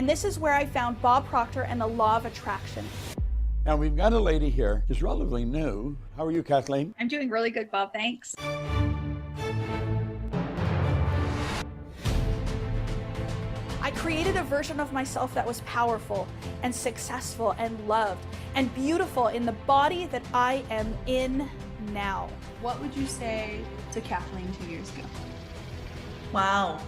And this is where I found Bob Proctor and the Law of Attraction. Now we've got a lady here who's relatively new. How are you, Kathleen? I'm doing really good, Bob. Thanks. I created a version of myself that was powerful and successful and loved and beautiful in the body that I am in now. What would you say to Kathleen 2 years ago? Wow.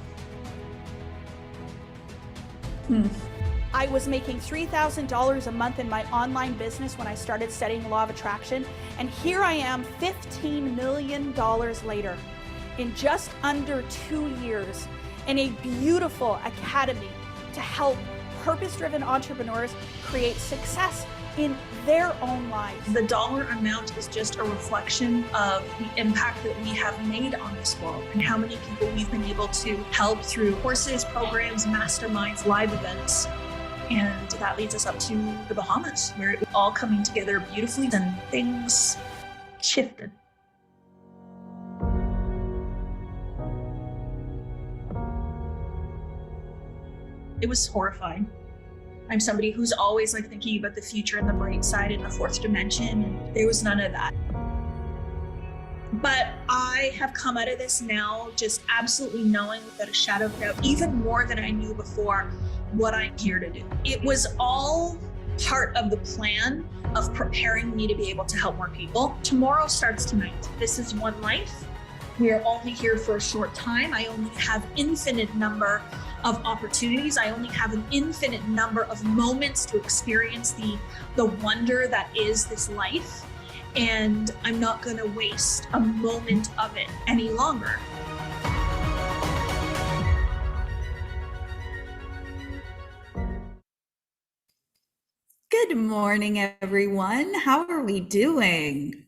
I was making $3,000 a month in my online business when I started studying Law of Attraction, and here I am $15 million later in just under 2 years in a beautiful academy to help purpose-driven entrepreneurs create success in their own lives. The dollar amount is just a reflection of the impact that we have made on this world and how many people we've been able to help through courses, programs, masterminds, live events. And that leads us up to the Bahamas, where it was all coming together beautifully and things shifted. It was horrifying. I'm somebody who's always thinking about the future and the bright side and the fourth dimension. And there was none of that. But I have come out of this now just absolutely knowing without a shadow of doubt, even more than I knew before, what I'm here to do. It was all part of the plan of preparing me to be able to help more people. Tomorrow starts tonight. This is one life. We are only here for a short time. I only have infinite number of opportunities. I only have an infinite number of moments to experience the wonder that is this life. And I'm not going to waste a moment of it any longer. Good morning, everyone. How are we doing?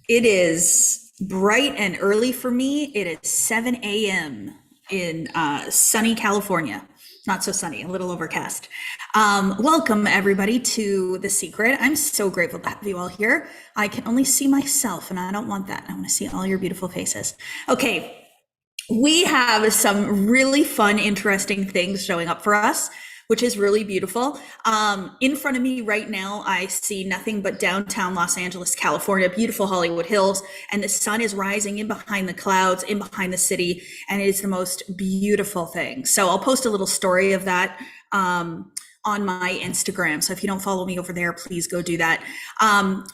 It is bright and early for me. It is 7 a.m. in sunny California. Not so sunny, a little overcast. Welcome everybody to The Secret. I'm so grateful to have you all here. I can only see myself and I don't want that. I want to see all your beautiful faces. Okay, we have some really fun, interesting things showing up for us, which is really beautiful. In front of me right now, I see nothing but downtown Los Angeles, California, beautiful Hollywood Hills, and the sun is rising in behind the clouds, in behind the city, and it is the most beautiful thing. So I'll post a little story of that on my Instagram. So if you don't follow me over there, please go do that.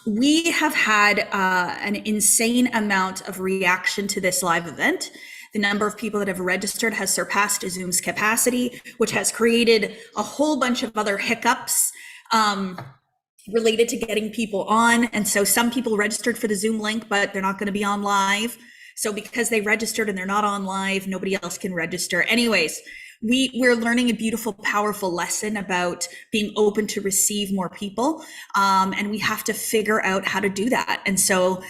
We have had an insane amount of reaction to this live event. The number of people that have registered has surpassed Zoom's capacity, which has created a whole bunch of other hiccups related to getting people on. And so some people registered for the Zoom link, but they're not going to be on live. So because they registered and they're not on live, nobody else can register. Anyways, we're learning a beautiful, powerful lesson about being open to receive more people. And we have to figure out how to do that. And so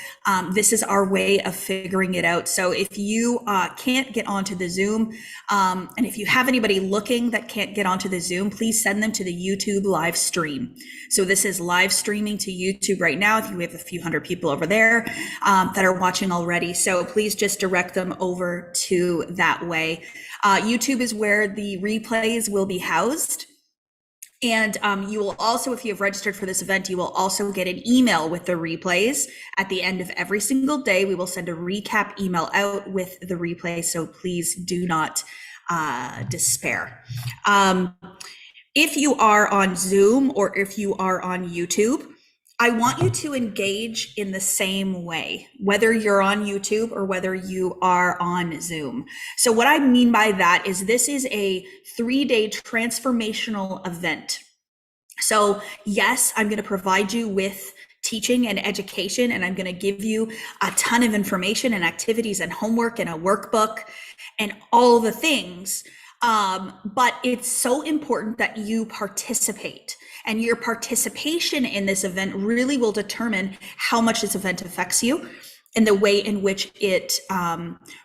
this is our way of figuring it out. So if you can't get onto the Zoom, and if you have anybody looking that can't get onto the Zoom, please send them to the YouTube live stream. So this is live streaming to YouTube right now. If you have a few hundred people over there that are watching already. So please just direct them over to that way. YouTube is where the replays will be housed. And you will also, if you have registered for this event, you will also get an email with the replays at the end of every single day. We will send a recap email out with the replay. So please do not despair. If you are on Zoom or if you are on YouTube, I want you to engage in the same way, whether you're on YouTube or whether you are on Zoom. So what I mean by that is this is a 3-day transformational event. So yes, I'm going to provide you with teaching and education, and I'm going to give you a ton of information and activities and homework and a workbook and all the things. But it's so important that you participate. And your participation in this event really will determine how much this event affects you and the way in which it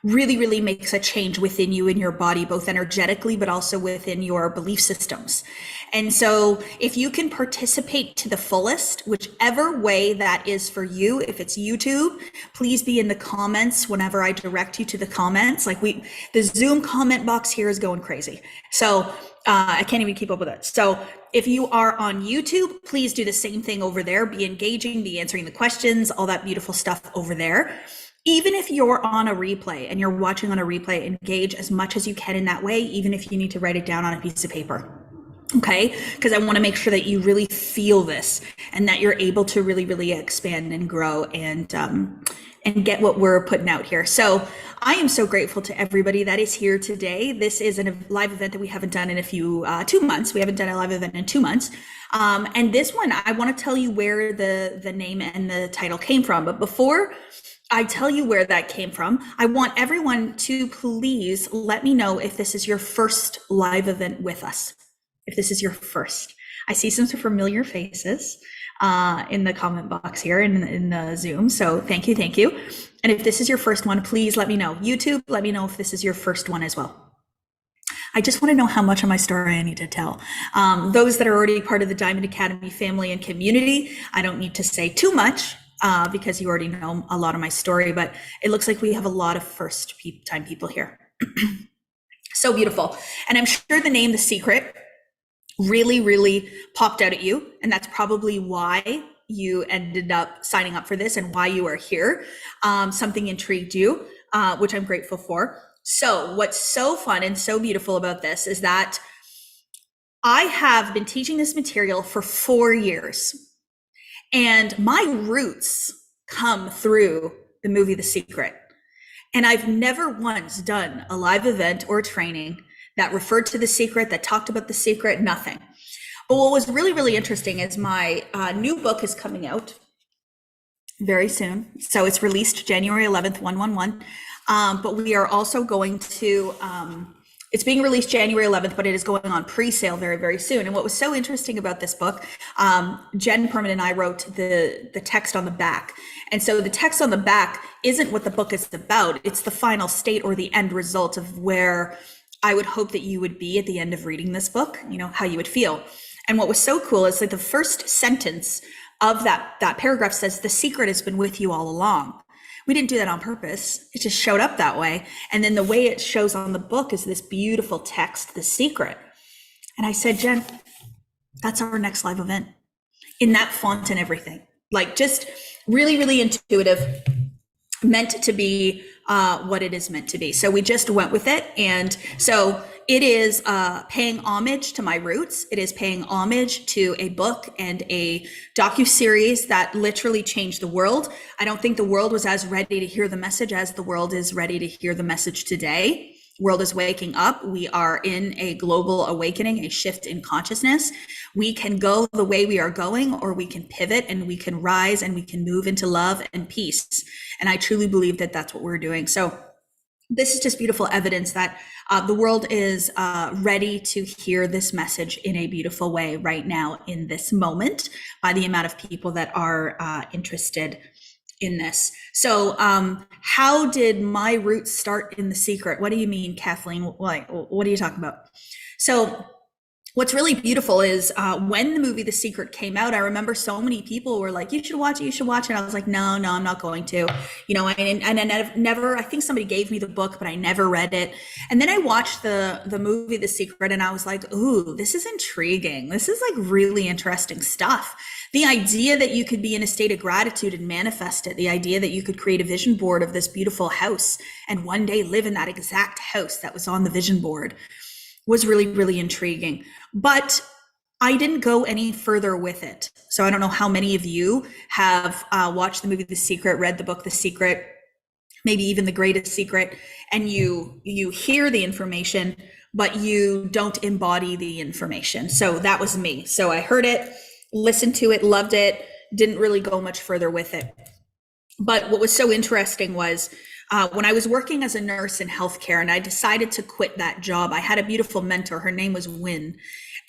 really, really makes a change within you in your body, both energetically, but also within your belief systems. And so if you can participate to the fullest, whichever way that is for you, if it's YouTube, please be in the comments whenever I direct you to the comments. The Zoom comment box here is going crazy. So I can't even keep up with it. So if you are on YouTube, please do the same thing over there. Be engaging, be answering the questions, all that beautiful stuff over there. Even if you're on a replay and you're watching on a replay, engage as much as you can in that way, even if you need to write it down on a piece of paper. Okay, because I want to make sure that you really feel this and that you're able to really, really expand and grow and get what we're putting out here. So I am so grateful to everybody that is here today. This is a live event that we haven't done in a few 2 months. We haven't done a live event in 2 months. And this one, I want to tell you where the name and the title came from. But before I tell you where that came from, I want everyone to please let me know if this is your first live event with us. If this is your first. I see some familiar faces in the comment box here in the Zoom. So thank you, thank you. And if this is your first one, please let me know. YouTube, let me know if this is your first one as well. I just want to know how much of my story I need to tell. Those that are already part of the Diamond Academy family and community, I don't need to say too much because you already know a lot of my story, but it looks like we have a lot of first time people here. So beautiful. And I'm sure the name The Secret really, really popped out at you. And that's probably why you ended up signing up for this and why you are here. Something intrigued you, which I'm grateful for. So what's so fun and so beautiful about this is that I have been teaching this material for 4 years, and my roots come through the movie The Secret. And I've never once done a live event or training that referred to The Secret, that talked about The Secret, nothing. But what was really, really interesting is my new book is coming out very soon. So it's released January 11th, 111. But we are also going to, it's being released January 11th, but it is going on pre-sale very, very soon. And what was so interesting about this book, Jen Perman and I wrote the text on the back. And so the text on the back isn't what the book is about. It's the final state or the end result of where I would hope that you would be at the end of reading this book, you know, how you would feel. And what was so cool is that the first sentence of that paragraph says, "The secret has been with you all along." We didn't do that on purpose. It just showed up that way. And then the way it shows on the book is this beautiful text, "The Secret." And I said, Jen, that's our next live event, in that font and everything. Like, just really, really intuitive, meant to be what it is meant to be. So we just went with it. And so it is paying homage to my roots. It is paying homage to a book and a docuseries that literally changed the world. I don't think the world was as ready to hear the message as the world is ready to hear the message today. World is waking up. We are in a global awakening, a shift in consciousness. We can go the way we are going, or we can pivot and we can rise and we can move into love and peace. And I truly believe that that's what we're doing. So this is just beautiful evidence that the world is ready to hear this message in a beautiful way right now in this moment by the amount of people that are interested in this. So how did my roots start in The Secret? What do you mean, Kathleen? Like, what are you talking about? So what's really beautiful is when the movie The Secret came out, I remember so many people were like, you should watch it, you should watch it. And I was like, no, I'm not going to, you know, and I never, I think somebody gave me the book, but I never read it. And then I watched the movie The Secret and I was like, ooh, this is intriguing. This is like really interesting stuff. The idea that you could be in a state of gratitude and manifest it, the idea that you could create a vision board of this beautiful house and one day live in that exact house that was on the vision board was really, really intriguing. But I didn't go any further with it. So I don't know how many of you have watched the movie The Secret, read the book The Secret, maybe even The Greatest Secret, and you hear the information, but you don't embody the information. So that was me. So I heard it, listened to it, loved it, didn't really go much further with it. But what was so interesting was when I was working as a nurse in healthcare and I decided to quit that job, I had a beautiful mentor. Her name was Wynn.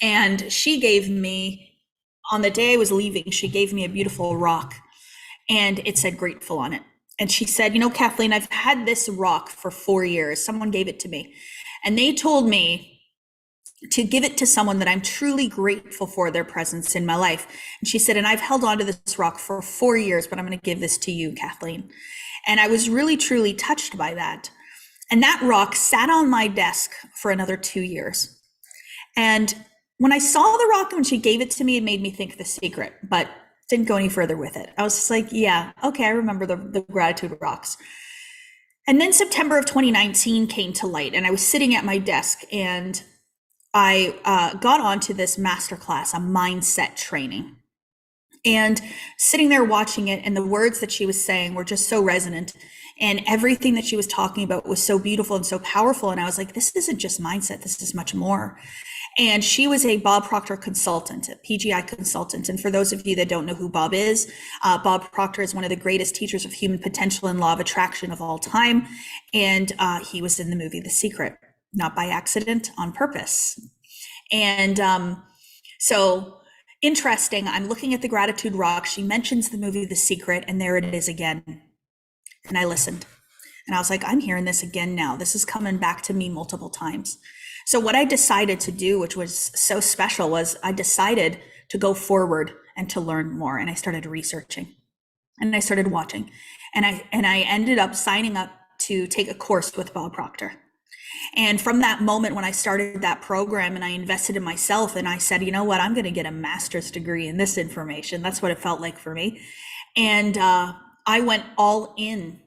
And she gave me, on the day I was leaving, she gave me a beautiful rock and it said grateful on it. And she said, you know, Kathleen, I've had this rock for 4 years. Someone gave it to me and they told me to give it to someone that I'm truly grateful for their presence in my life. And she said, and I've held on to this rock for 4 years, but I'm going to give this to you, Kathleen. And I was really, truly touched by that. And that rock sat on my desk for another 2 years. And when I saw the rock, when she gave it to me, it made me think The Secret, but didn't go any further with it. I was just like, yeah, okay, I remember the gratitude rocks. And then September of 2019 came to light, and I was sitting at my desk, and I got onto this masterclass, a mindset training. And sitting there watching it, and the words that she was saying were just so resonant, and everything that she was talking about was so beautiful and so powerful. And I was like, this isn't just mindset, this is much more. And she was a Bob Proctor consultant, a PGI consultant. And for those of you that don't know who Bob is, Bob Proctor is one of the greatest teachers of human potential and law of attraction of all time. And he was in the movie The Secret, not by accident, on purpose. And so interesting, I'm looking at the gratitude rock. She mentions the movie The Secret, and there it is again. And I listened. And I was like, I'm hearing this again now. This is coming back to me multiple times. So what I decided to do, which was so special, was I decided to go forward and to learn more. And I started researching, and I started watching, and I ended up signing up to take a course with Bob Proctor. And from that moment when I started that program and I invested in myself, and I said, you know what, I'm going to get a master's degree in this information. That's what it felt like for me. And I went all in.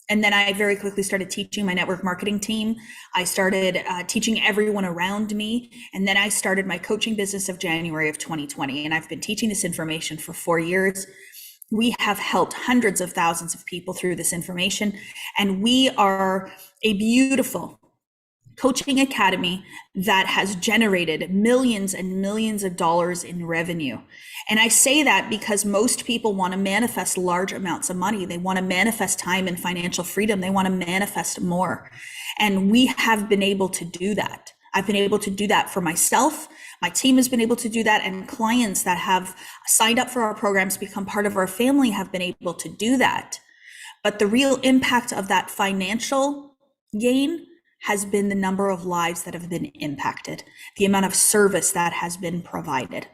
And then I very quickly started teaching my network marketing team. I started teaching everyone around me. And then I started my coaching business of January of 2020. And I've been teaching this information for 4 years. We have helped hundreds of thousands of people through this information. And we are a beautiful coaching academy that has generated millions and millions of dollars in revenue. And I say that because most people want to manifest large amounts of money. They want to manifest time and financial freedom. They want to manifest more. And we have been able to do that. I've been able to do that for myself. My team has been able to do that. And clients that have signed up for our programs, become part of our family, have been able to do that. But the real impact of that financial gain has been the number of lives that have been impacted, the amount of service that has been provided.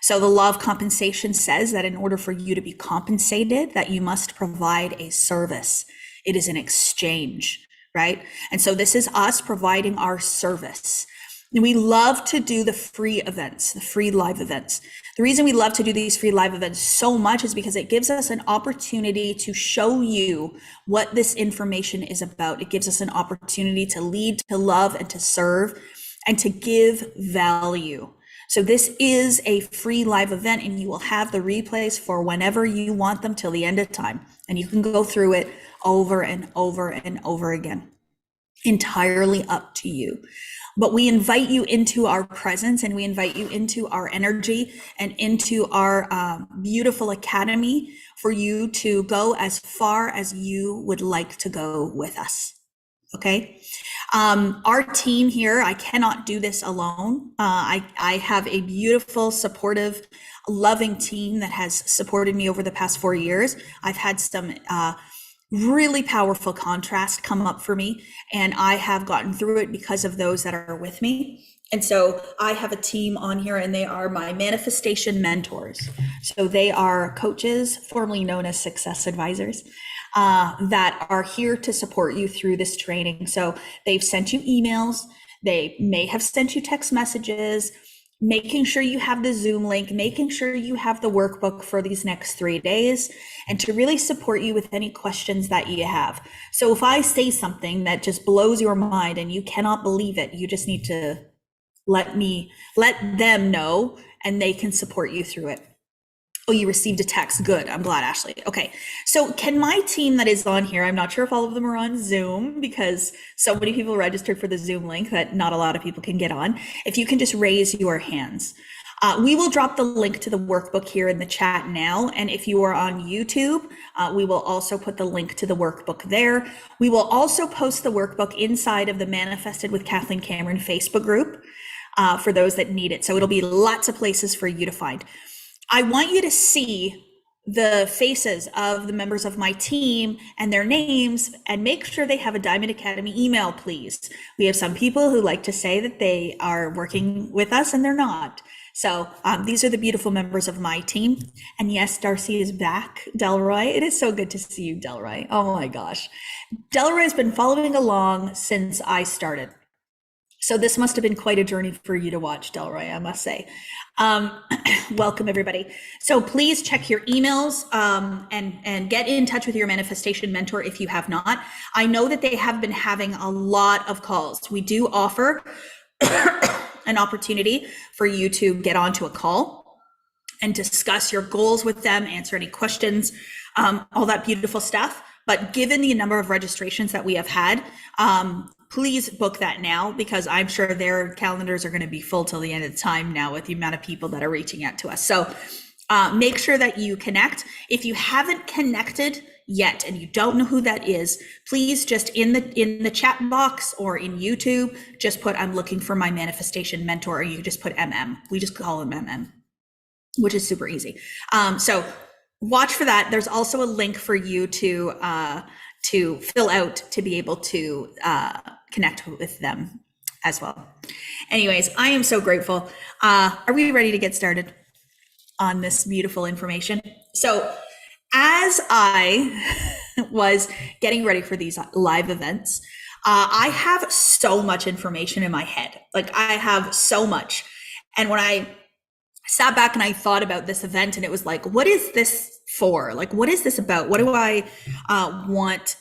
So the law of compensation says that in order for you to be compensated, that you must provide a service. It is an exchange, right? And so this is us providing our service. And we love to do the free events, the free live events. The reason we love to do these free live events so much is because it gives us an opportunity to show you what this information is about. It gives us an opportunity to lead, to love, and to serve, and to give value. So this is a free live event, and you will have the replays for whenever you want them till the end of time. And you can go through it over and over and over again. Entirely up to you. But we invite you into our presence, and we invite you into our energy and into our beautiful academy for you to go as far as you would like to go with us. Okay. Our team here, I cannot do this alone. I have a beautiful, supportive, loving team that has supported me over the past 4 years. I've had some really powerful contrast come up for me, and I have gotten through it because of those that are with me. And so I have a team on here, and they are my manifestation mentors. So they are coaches, formerly known as success advisors, that are here to support you through this training. So they've sent you emails, they may have sent you text messages, making sure you have the Zoom link, making sure you have the workbook for these next 3 days, and to really support you with any questions that you have. So if I say something that just blows your mind and you cannot believe it, you just need to let them know, and they can support you through it. Oh, you received a text. Good. I'm glad, Ashley. Okay. So can my team that is on here, I'm not sure if all of them are on Zoom because so many people registered for the Zoom link that not a lot of people can get on. If you can just raise your hands. We will drop the link to the workbook here in the chat now. And if you are on YouTube, we will also put the link to the workbook there. We will also post the workbook inside of the Manifested with Kathleen Cameron Facebook group for those that need it. So it'll be lots of places for you to find. I want you to see the faces of the members of my team and their names, and make sure they have a Diamond Academy email, please. We have some people who like to say that they are working with us and they're not. So these are the beautiful members of my team. And yes, Darcy is back. Delroy, it is so good to see you, Delroy. Oh my gosh. Delroy has been following along since I started. So this must have been quite a journey for you to watch, Delroy, I must say. Welcome, everybody. So please check your emails and get in touch with your manifestation mentor if you have not. I know that they have been having a lot of calls. We do offer an opportunity for you to get onto a call and discuss your goals with them, answer any questions, all that beautiful stuff. But given the number of registrations that we have had, please book that now, because I'm sure their calendars are going to be full till the end of the time now with the amount of people that are reaching out to us. So make sure that you connect. If you haven't connected yet and you don't know who that is, please just in the chat box or in YouTube, just put, I'm looking for my manifestation mentor, or you just put MM. We just call him MM, which is super easy. So watch for that. There's also a link for you to fill out to be able to connect with them as well. Anyways, I am so grateful. Are we ready to get started on this beautiful information? So as I was getting ready for these live events, I have so much information in my head. Like, I have so much. And when I sat back and I thought about this event, and it was like, what is this for? Like, what is this about? What do I want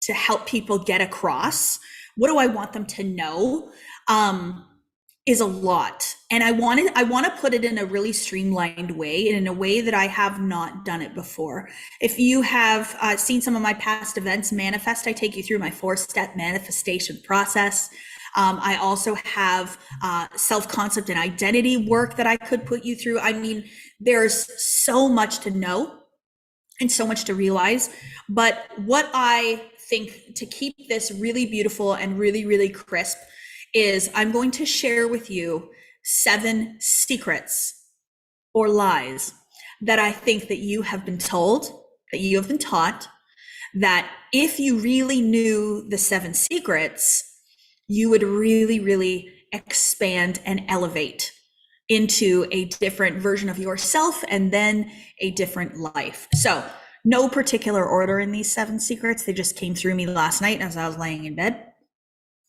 to help people get across? What do I want them to know? Is a lot. And I want to put it in a really streamlined way, and in a way that I have not done it before. If you have seen some of my past events, Manifest, I take you through my 4-step manifestation process. I also have self-concept and identity work that I could put you through. I mean, there's so much to know and so much to realize. But what I think, to keep this really beautiful and really, really crisp, is I'm going to share with you 7 secrets or lies that I think that you have been told, that you have been taught, that if you really knew the 7 secrets, you would really, really expand and elevate into a different version of yourself, and then a different life. So no particular order in these 7 secrets. They just came through me last night as I was laying in bed.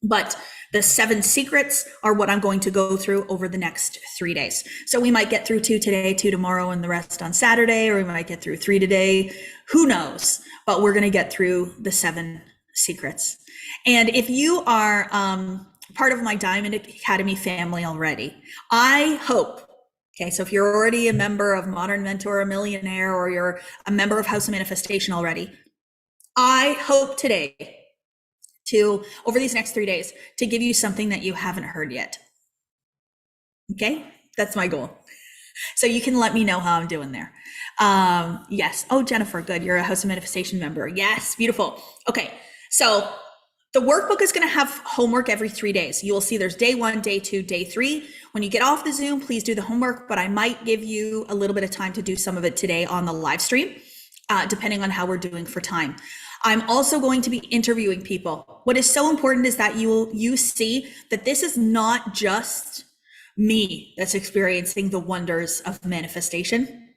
But the 7 secrets are what I'm going to go through over the next 3 days. So we might get through 2 today, 2 tomorrow, and the rest on Saturday, or we might get through 3 today. Who knows? But we're going to get through the 7 secrets. And if you are part of my Diamond Academy family already, I hope, okay, so if you're already a member of Modern Mentor, a Millionaire, or you're a member of House of Manifestation already, I hope today to, over these next 3 days, to give you something that you haven't heard yet. Okay, that's my goal. So you can let me know how I'm doing there. Yes. Oh, Jennifer, good. You're a House of Manifestation member. Yes, beautiful. Okay, so the workbook is going to have homework every 3 days. You will see there's day 1, day 2, day 3. When you get off the Zoom, please do the homework, but I might give you a little bit of time to do some of it today on the live stream, depending on how we're doing for time. I'm also going to be interviewing people. What is so important is that you see that this is not just me that's experiencing the wonders of manifestation,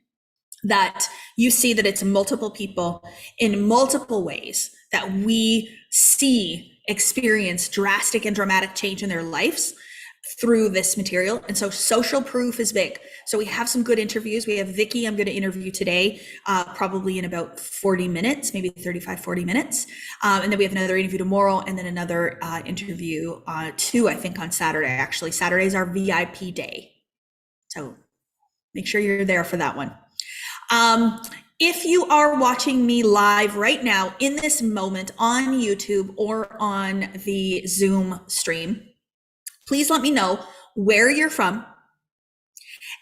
that you see that it's multiple people in multiple ways that we see experience drastic and dramatic change in their lives through this material. And so social proof is big. So we have some good interviews. We have Vicki, I'm going to interview today, probably in about 40 minutes, maybe 35, 40 minutes. And then we have another interview tomorrow, and then another interview, 2, I think, on Saturday. Actually, Saturday is our VIP day. So make sure you're there for that one. If you are watching me live right now in this moment on YouTube or on the Zoom stream, please let me know where you're from,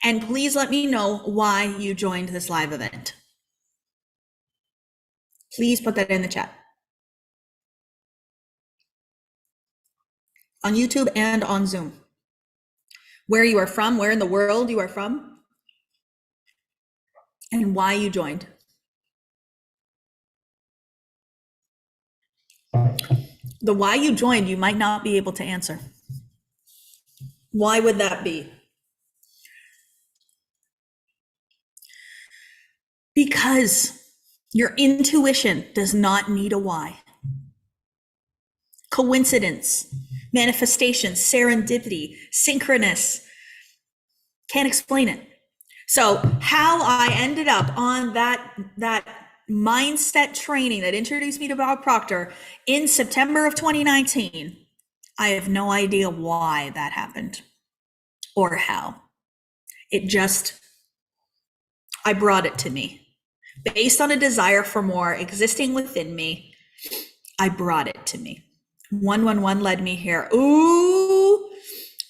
and please let me know why you joined this live event. Please put that in the chat. On YouTube and on Zoom. Where you are from, where in the world you are from, and why you joined. The why you joined, you might not be able to answer. Why would that be? Because your intuition does not need a why. Coincidence manifestation, serendipity, synchronous. Can't explain it. So how I ended up on that mindset training that introduced me to Bob Proctor in September of 2019, I have no idea why that happened or how. I brought it to me. Based on a desire for more existing within me, I brought it to me. 111 led me here. Ooh,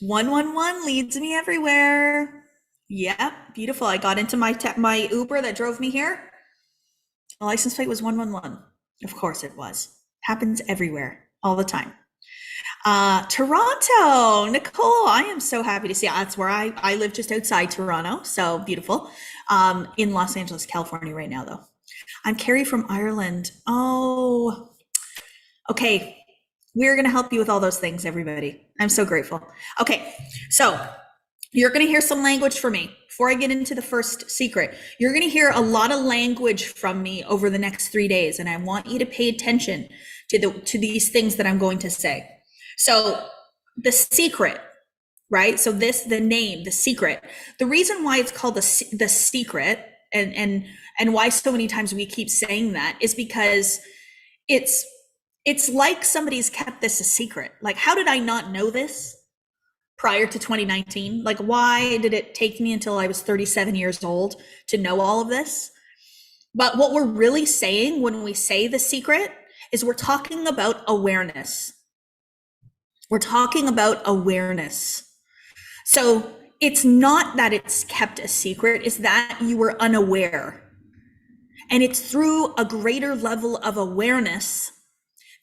111 leads me everywhere. Yeah, beautiful. I got into my Uber that drove me here. The license plate was 111. Of course it was. Happens everywhere, all the time. Toronto, Nicole, I am so happy to see you. That's where I live, just outside Toronto. So beautiful. In Los Angeles, California right now, though. I'm Carrie from Ireland. Oh, okay. We're going to help you with all those things, everybody. I'm so grateful. Okay, so you're going to hear some language from me. Before I get into the first secret, you're going to hear a lot of language from me over the next 3 days, and I want you to pay attention to these things that I'm going to say. So the secret, right? So the name, the secret, the reason why it's called the secret and why so many times we keep saying that is because it's like somebody's kept this a secret. Like, how did I not know this prior to 2019? Like, why did it take me until I was 37 years old to know all of this? But what we're really saying when we say the secret is we're talking about awareness. We're talking about awareness. So it's not that it's kept a secret, it's that you were unaware. And it's through a greater level of awareness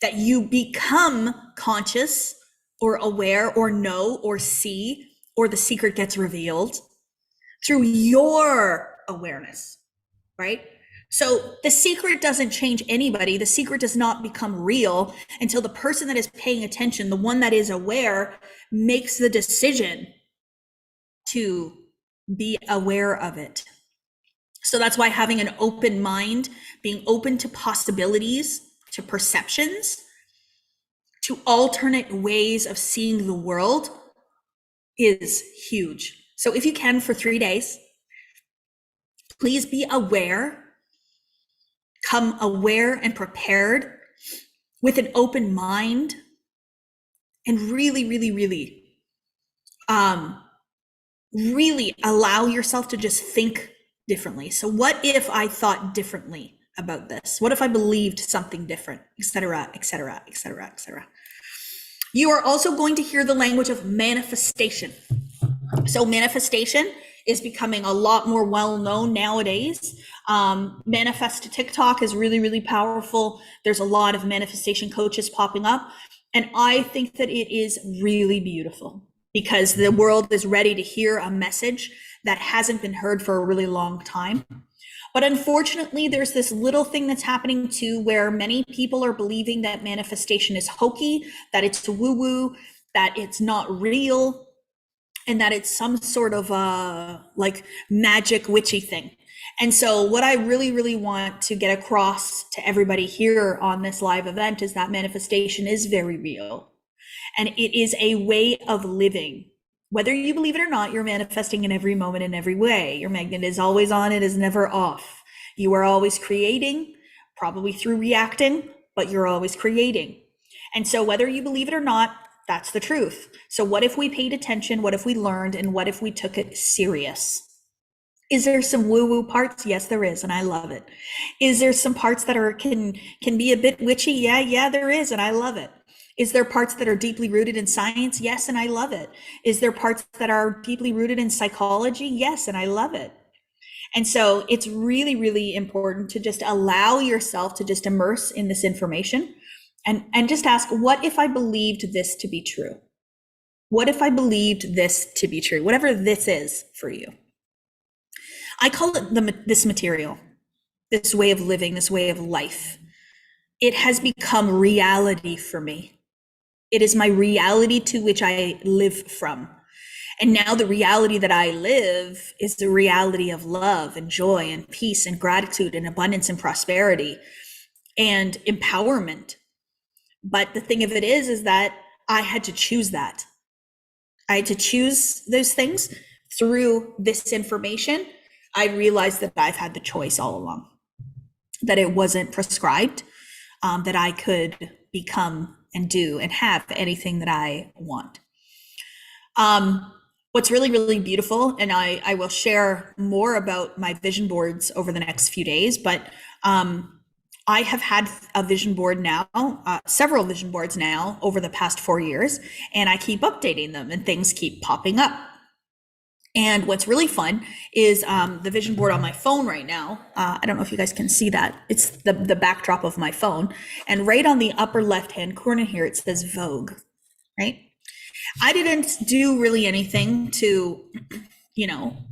that you become conscious or aware or know or see, or the secret gets revealed through your awareness, right? So the secret doesn't change anybody. The secret does not become real until the person that is paying attention, the one that is aware, makes the decision to be aware of it. So that's why having an open mind, being open to possibilities, to perceptions, to alternate ways of seeing the world is huge. So if you can, for 3 days, please be aware. Come aware and prepared with an open mind, and really, really, really, really allow yourself to just think differently. So what if I thought differently about this? What if I believed something different, etc., etc., etc., etc. You are also going to hear the language of manifestation. So manifestation is becoming a lot more well-known nowadays. Manifest TikTok is really, really powerful. There's a lot of manifestation coaches popping up. And I think that it is really beautiful because the world is ready to hear a message that hasn't been heard for a really long time. But unfortunately, there's this little thing that's happening too, where many people are believing that manifestation is hokey, that it's woo-woo, that it's not real, and that it's some sort of like magic witchy thing. And so what I really, really want to get across to everybody here on this live event is that manifestation is very real. And it is a way of living. Whether you believe it or not, you're manifesting in every moment, in every way. Your magnet is always on, it is never off. You are always creating, probably through reacting, but you're always creating. And so whether you believe it or not, that's the truth. So what if we paid attention? What if we learned? And what if we took it serious? Is there some woo-woo parts? Yes, there is, and I love it. Is there some parts that can be a bit witchy? Yeah, there is, and I love it. Is there parts that are deeply rooted in science? Yes, and I love it. Is there parts that are deeply rooted in psychology? Yes, and I love it. And so it's really, really important to just allow yourself to just immerse in this information and just ask, what if I believed this to be true? What if I believed this to be true? Whatever this is for you. I call it this material, this way of living, this way of life. It has become reality for me. It is my reality to which I live from. And now the reality that I live is the reality of love and joy and peace and gratitude and abundance and prosperity and empowerment. But the thing of it is that I had to choose that. I had to choose those things through this information. I realized that I've had the choice all along, that it wasn't prescribed, that I could become and do and have anything that I want. What's really, really beautiful, and I will share more about my vision boards over the next few days, but I have had a vision board now, several vision boards now over the past 4 years, and I keep updating them and things keep popping up. And what's really fun is the vision board on my phone right now. I don't know if you guys can see that. It's the backdrop of my phone. And right on the upper left-hand corner here, it says Vogue, right? I didn't do really anything to,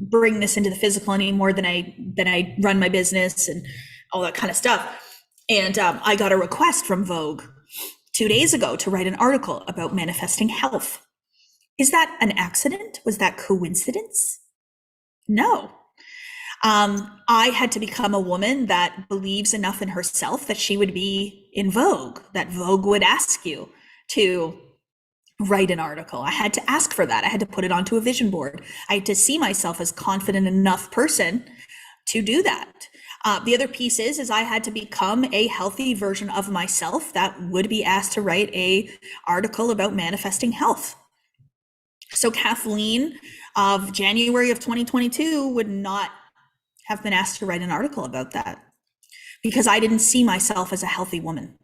bring this into the physical any more than I run my business and all that kind of stuff. And I got a request from Vogue 2 days ago to write an article about manifesting health. Is that an accident? Was that coincidence? No. I had to become a woman that believes enough in herself that she would be in Vogue, that Vogue would ask you to write an article. I had to ask for that. I had to put it onto a vision board. I had to see myself as confident enough person to do that. The other piece is I had to become a healthy version of myself that would be asked to write a article about manifesting health. So Kathleen of January of 2022 would not have been asked to write an article about that because I didn't see myself as a healthy woman.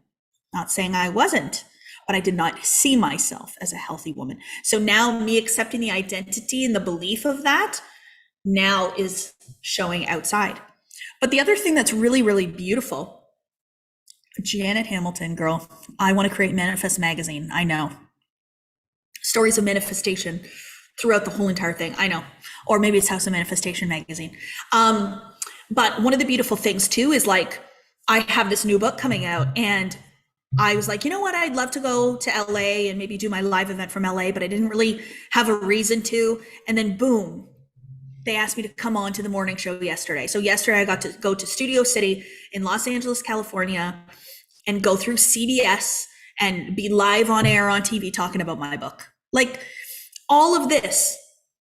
Not saying I wasn't, but I did not see myself as a healthy woman. So now me accepting the identity and the belief of that now is showing outside. But the other thing that's really, really beautiful, Janet Hamilton, girl, I want to create Manifest Magazine. I know. Stories of manifestation throughout the whole entire thing. I know. Or maybe it's House of Manifestation Magazine. But one of the beautiful things too is like, I have this new book coming out and I was like, you know what? I'd love to go to LA and maybe do my live event from LA, but I didn't really have a reason to. And then boom, they asked me to come on to the morning show yesterday. So yesterday I got to go to Studio City in Los Angeles, California, and go through CBS and be live on air on TV talking about my book. Like all of this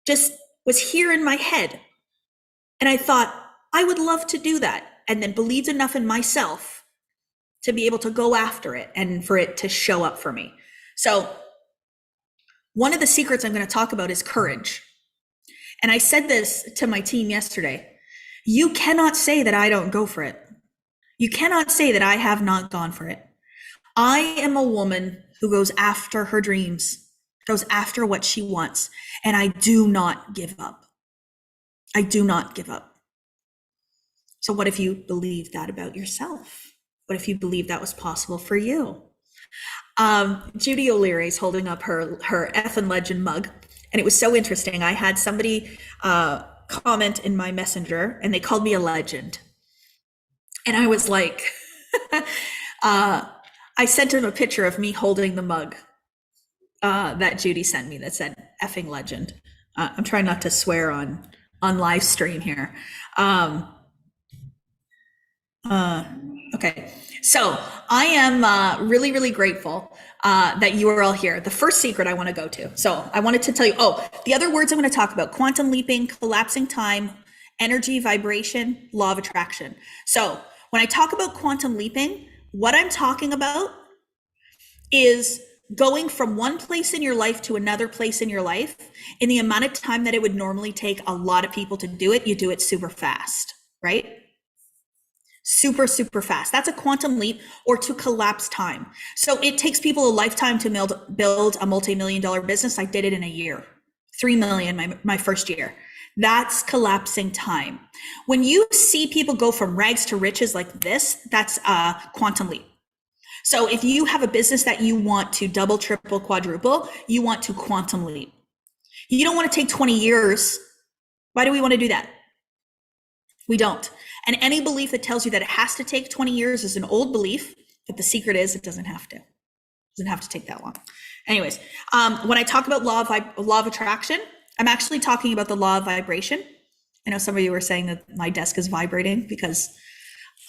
just was here in my head. And I thought, I would love to do that. And then believed enough in myself to be able to go after it and for it to show up for me. So one of the secrets I'm going to talk about is courage. And I said this to my team yesterday. You cannot say that I don't go for it. You cannot say that I have not gone for it. I am a woman who goes after her dreams, goes after what she wants, and I do not give up. I do not give up. So what if you believe that about yourself? What if you believe that was possible for you? Judy O'Leary is holding up her effing legend mug. And it was so interesting. I had somebody comment in my messenger and they called me a legend. And I was like, I sent him a picture of me holding the mug that Judy sent me that said effing legend. I'm trying not to swear on live stream here. Okay, so I am really, really grateful that you are all here. The first secret I want to go to. So I wanted to tell you, the other words I'm going to talk about: quantum leaping, collapsing time, energy, vibration, law of attraction. So when I talk about quantum leaping, what I'm talking about is going from one place in your life to another place in your life in the amount of time that it would normally take a lot of people to do it. You do it super fast, right? Super, super fast. That's a quantum leap, or to collapse time. So it takes people a lifetime to build a multi-million-dollar business. I did it in a year, 3 million my first year. That's collapsing time. When you see people go from rags to riches like this, that's a quantum leap. So if you have a business that you want to double, triple, quadruple, you want to quantum leap. You don't want to take 20 years. Why do we want to do that? We don't. And any belief that tells you that it has to take 20 years is an old belief, but the secret is it doesn't have to. It doesn't have to take that long. Anyways, when I talk about law of attraction, I'm actually talking about the law of vibration. I know some of you were saying that my desk is vibrating because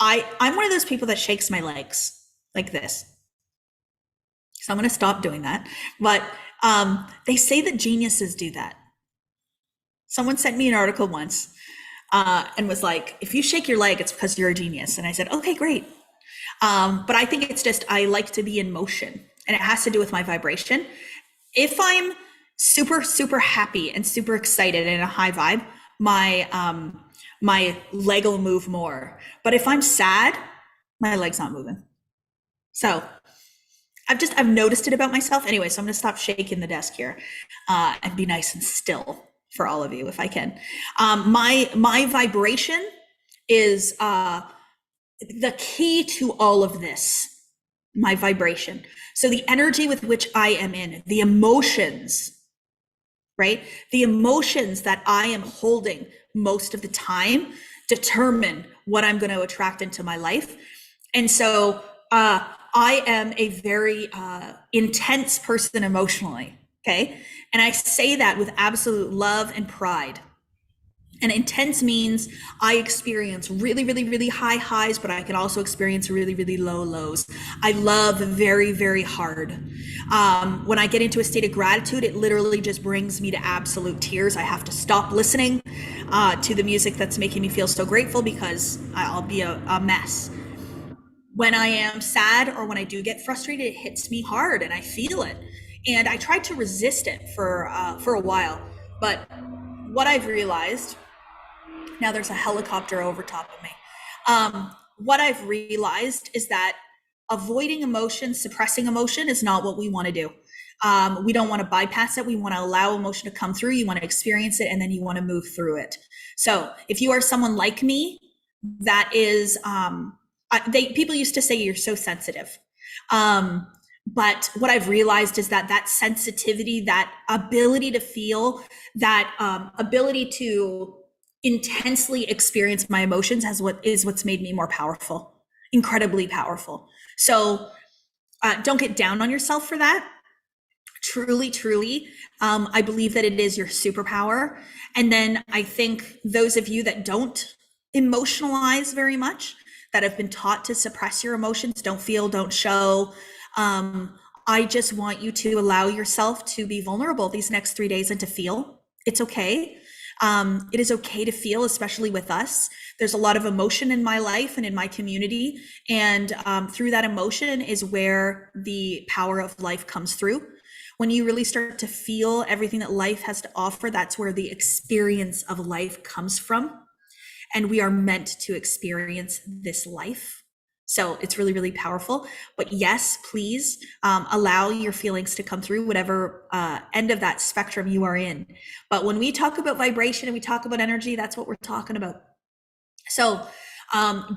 I'm one of those people that shakes my legs like this. So I'm going to stop doing that. But they say that geniuses do that. Someone sent me an article once and was like, if you shake your leg, it's because you're a genius. And I said, okay, great. But I think it's just, I like to be in motion, and it has to do with my vibration. If I'm super, super happy and super excited and in a high vibe, my leg will move more. But if I'm sad, my leg's not moving. So I've noticed it about myself. Anyway, so I'm gonna stop shaking the desk here and be nice and still for all of you if I can. My vibration is the key to all of this, my vibration. So the energy with which I am in, the emotions, right? The emotions that I am holding most of the time determine what I'm going to attract into my life. And so I am a very intense person emotionally, okay? And I say that with absolute love and pride. And intense means I experience really, really, really high highs, but I can also experience really, really low lows. I love very, very hard. When I get into a state of gratitude, it literally just brings me to absolute tears. I have to stop listening to the music that's making me feel so grateful because I'll be a mess. When I am sad or when I do get frustrated, it hits me hard and I feel it. And I tried to resist it for a while, but what I've realized, now there's a helicopter over top of me. What I've realized is that avoiding emotion, suppressing emotion is not what we want to do. We don't want to bypass it. We want to allow emotion to come through. You want to experience it, and then you want to move through it. So if you are someone like me, that is, people used to say you're so sensitive. But what I've realized is that sensitivity, that ability to feel, that ability to intensely experience my emotions is what's made me more powerful, incredibly powerful. So don't get down on yourself for that. Truly, truly, I believe that it is your superpower. And then I think those of you that don't emotionalize very much, that have been taught to suppress your emotions, don't feel, don't show, I just want you to allow yourself to be vulnerable these next 3 days and to feel. It's okay. It is okay to feel, especially with us. There's a lot of emotion in my life and in my community. And through that emotion is where the power of life comes through. When you really start to feel everything that life has to offer, that's where the experience of life comes from. And we are meant to experience this life. So it's really, really powerful. But yes, please allow your feelings to come through whatever end of that spectrum you are in. But when we talk about vibration and we talk about energy, that's what we're talking about. So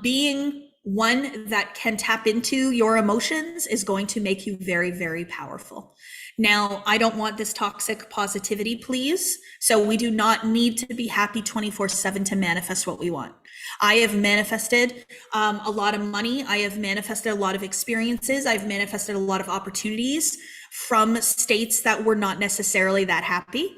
being one that can tap into your emotions is going to make you very, very powerful. Now, I don't want this toxic positivity, please. So we do not need to be happy 24/7 to manifest what we want. I have manifested a lot of money. I have manifested a lot of experiences. I've manifested a lot of opportunities from states that were not necessarily that happy.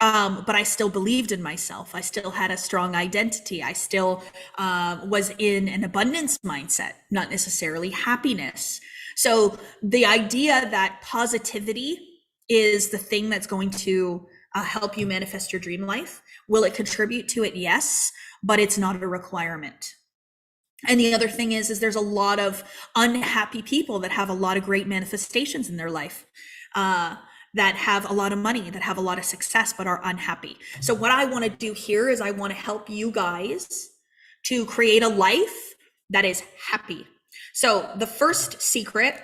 But I still believed in myself. I still had a strong identity. I still was in an abundance mindset, not necessarily happiness. So the idea that positivity is the thing that's going to help you manifest your dream life, will it contribute to it? Yes, but it's not a requirement. And the other thing is there's a lot of unhappy people that have a lot of great manifestations in their life. That have a lot of money, that have a lot of success, but are unhappy. So what I want to do here is I want to help you guys to create a life that is happy. So the first secret,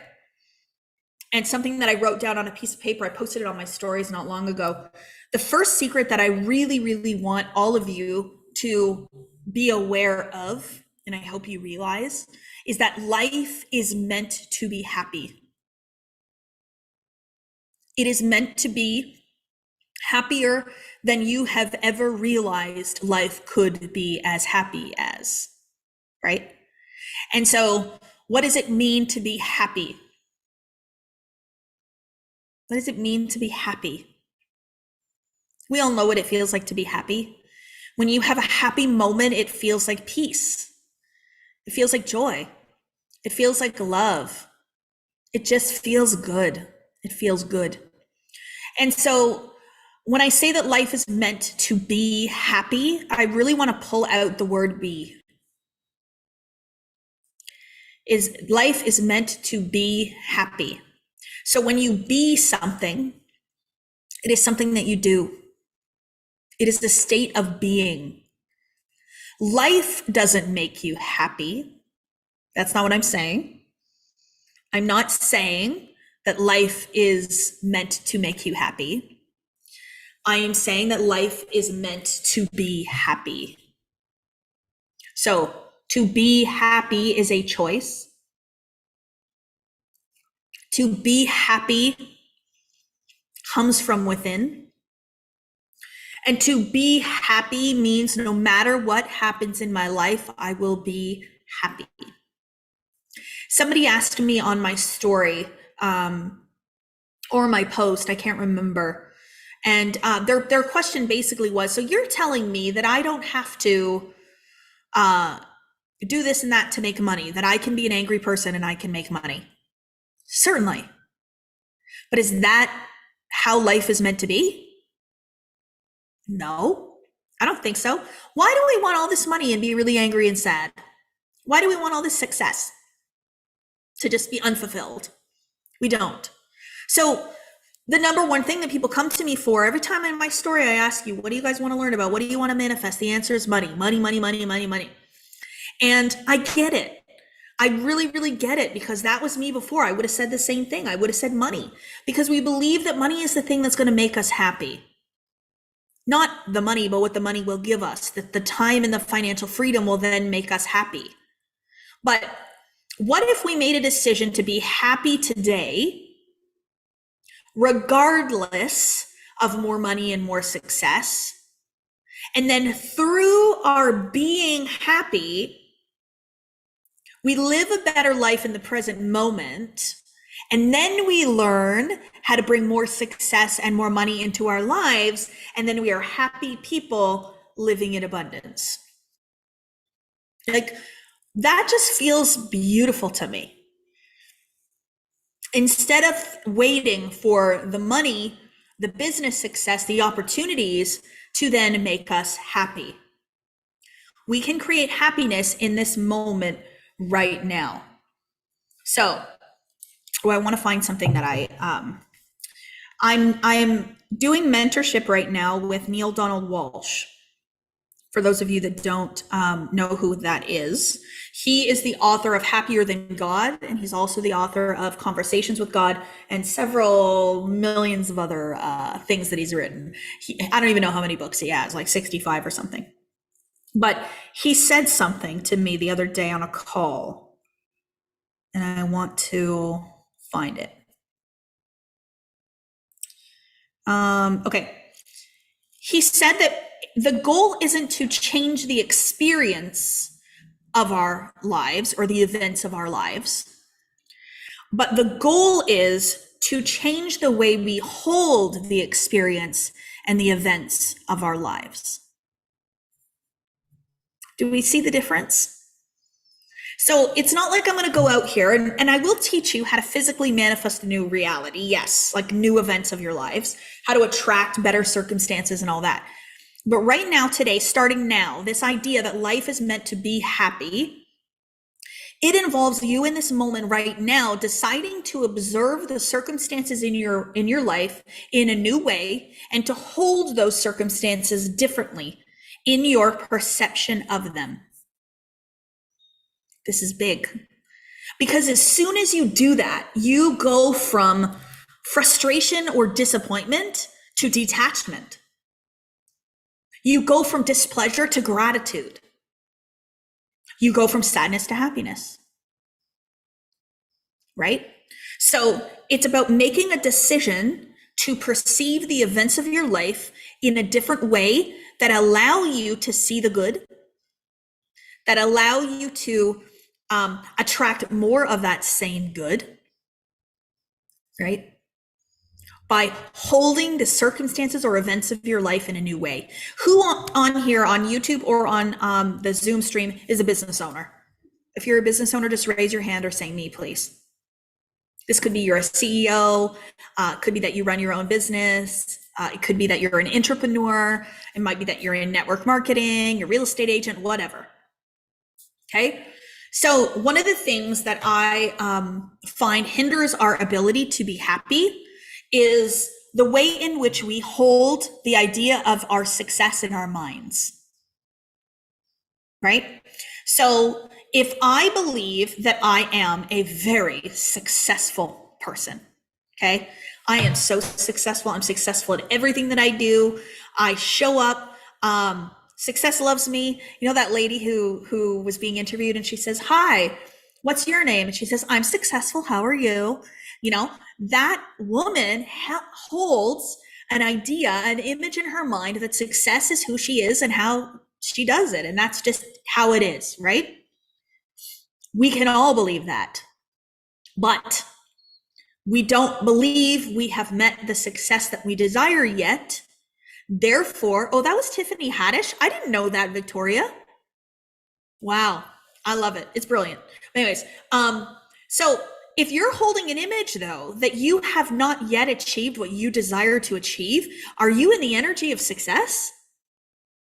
and something that I wrote down on a piece of paper, I posted it on my stories not long ago. The first secret that I really, really want all of you to be aware of, and I hope you realize, is that life is meant to be happy. It is meant to be happier than you have ever realized life could be as happy as, right? And so what does it mean to be happy? What does it mean to be happy? We all know what it feels like to be happy. When you have a happy moment, it feels like peace. It feels like joy. It feels like love. It just feels good. It feels good. And so when I say that life is meant to be happy, I really want to pull out the word be. Life is meant to be happy. So when you be something, it is something that you do. It is the state of being. Life doesn't make you happy. That's not what I'm saying. I'm not saying that life is meant to make you happy. I am saying that life is meant to be happy. So to be happy is a choice. To be happy comes from within. And to be happy means no matter what happens in my life, I will be happy. Somebody asked me on my story or my post, I can't remember. And their question basically was, so you're telling me that I don't have to do this and that to make money, that I can be an angry person and I can make money? Certainly. But is that how life is meant to be? No, I don't think so. Why do we want all this money and be really angry and sad? Why do we want all this success to just be unfulfilled? We don't. So the number one thing that people come to me for, every time in my story, I ask you, what do you guys want to learn about? What do you want to manifest? The answer is money, money, money, money, money, money. And I get it. I really, really get it, because that was me before. I would have said the same thing. I would have said money, because we believe that money is the thing that's going to make us happy. Not the money, but what the money will give us, that the time and the financial freedom will then make us happy. But what if we made a decision to be happy today, regardless of more money and more success? And then through our being happy, we live a better life in the present moment. And then we learn how to bring more success and more money into our lives. And then we are happy people living in abundance. Like, that just feels beautiful to me. Instead of waiting for the money, the business success, the opportunities to then make us happy, we can create happiness in this moment right now. So, I want to find something that I'm doing mentorship right now with Neil Donald Walsh. For those of you that don't know who that is, he is the author of Happier Than God, and he's also the author of Conversations with God and several millions of other things that he's written. I don't even know how many books he has, like 65 or something. But he said something to me the other day on a call, and I want to find it. Okay. He said that the goal isn't to change the experience of our lives or the events of our lives, but the goal is to change the way we hold the experience and the events of our lives. Do we see the difference? So it's not like I'm going to go out here and I will teach you how to physically manifest a new reality. Yes, like new events of your lives, how to attract better circumstances and all that. But right now, today, starting now, this idea that life is meant to be happy, it involves you in this moment right now deciding to observe the circumstances in your life in a new way and to hold those circumstances differently in your perception of them. This is big, because as soon as you do that, you go from frustration or disappointment to detachment. You go from displeasure to gratitude. You go from sadness to happiness, right? So it's about making a decision to perceive the events of your life in a different way that allow you to see the good, that allow you to attract more of that same good, right? By holding the circumstances or events of your life in a new way. Who on here on YouTube or on the Zoom stream is a business owner? If you're a business owner, just raise your hand or say me, please. This could be you're a CEO. It could be that you run your own business. It could be that you're an entrepreneur. It might be that you're in network marketing, you're a real estate agent, whatever. Okay. So one of the things that I find hinders our ability to be happy is the way in which we hold the idea of our success in our minds. Right? So if I believe that I am a very successful person, okay, I am so successful. I'm successful at everything that I do. I show up. Success loves me. You know that lady who was being interviewed and she says, "Hi, what's your name?" And she says, "I'm successful. How are you?" You know, that woman holds an idea, an image in her mind that success is who she is and how she does it. And that's just how it is, right? We can all believe that. But we don't believe we have met the success that we desire yet. Therefore, oh, that was Tiffany Haddish. I didn't know that, Victoria. Wow. I love it. It's brilliant. Anyways, so if you're holding an image though, that you have not yet achieved what you desire to achieve, are you in the energy of success?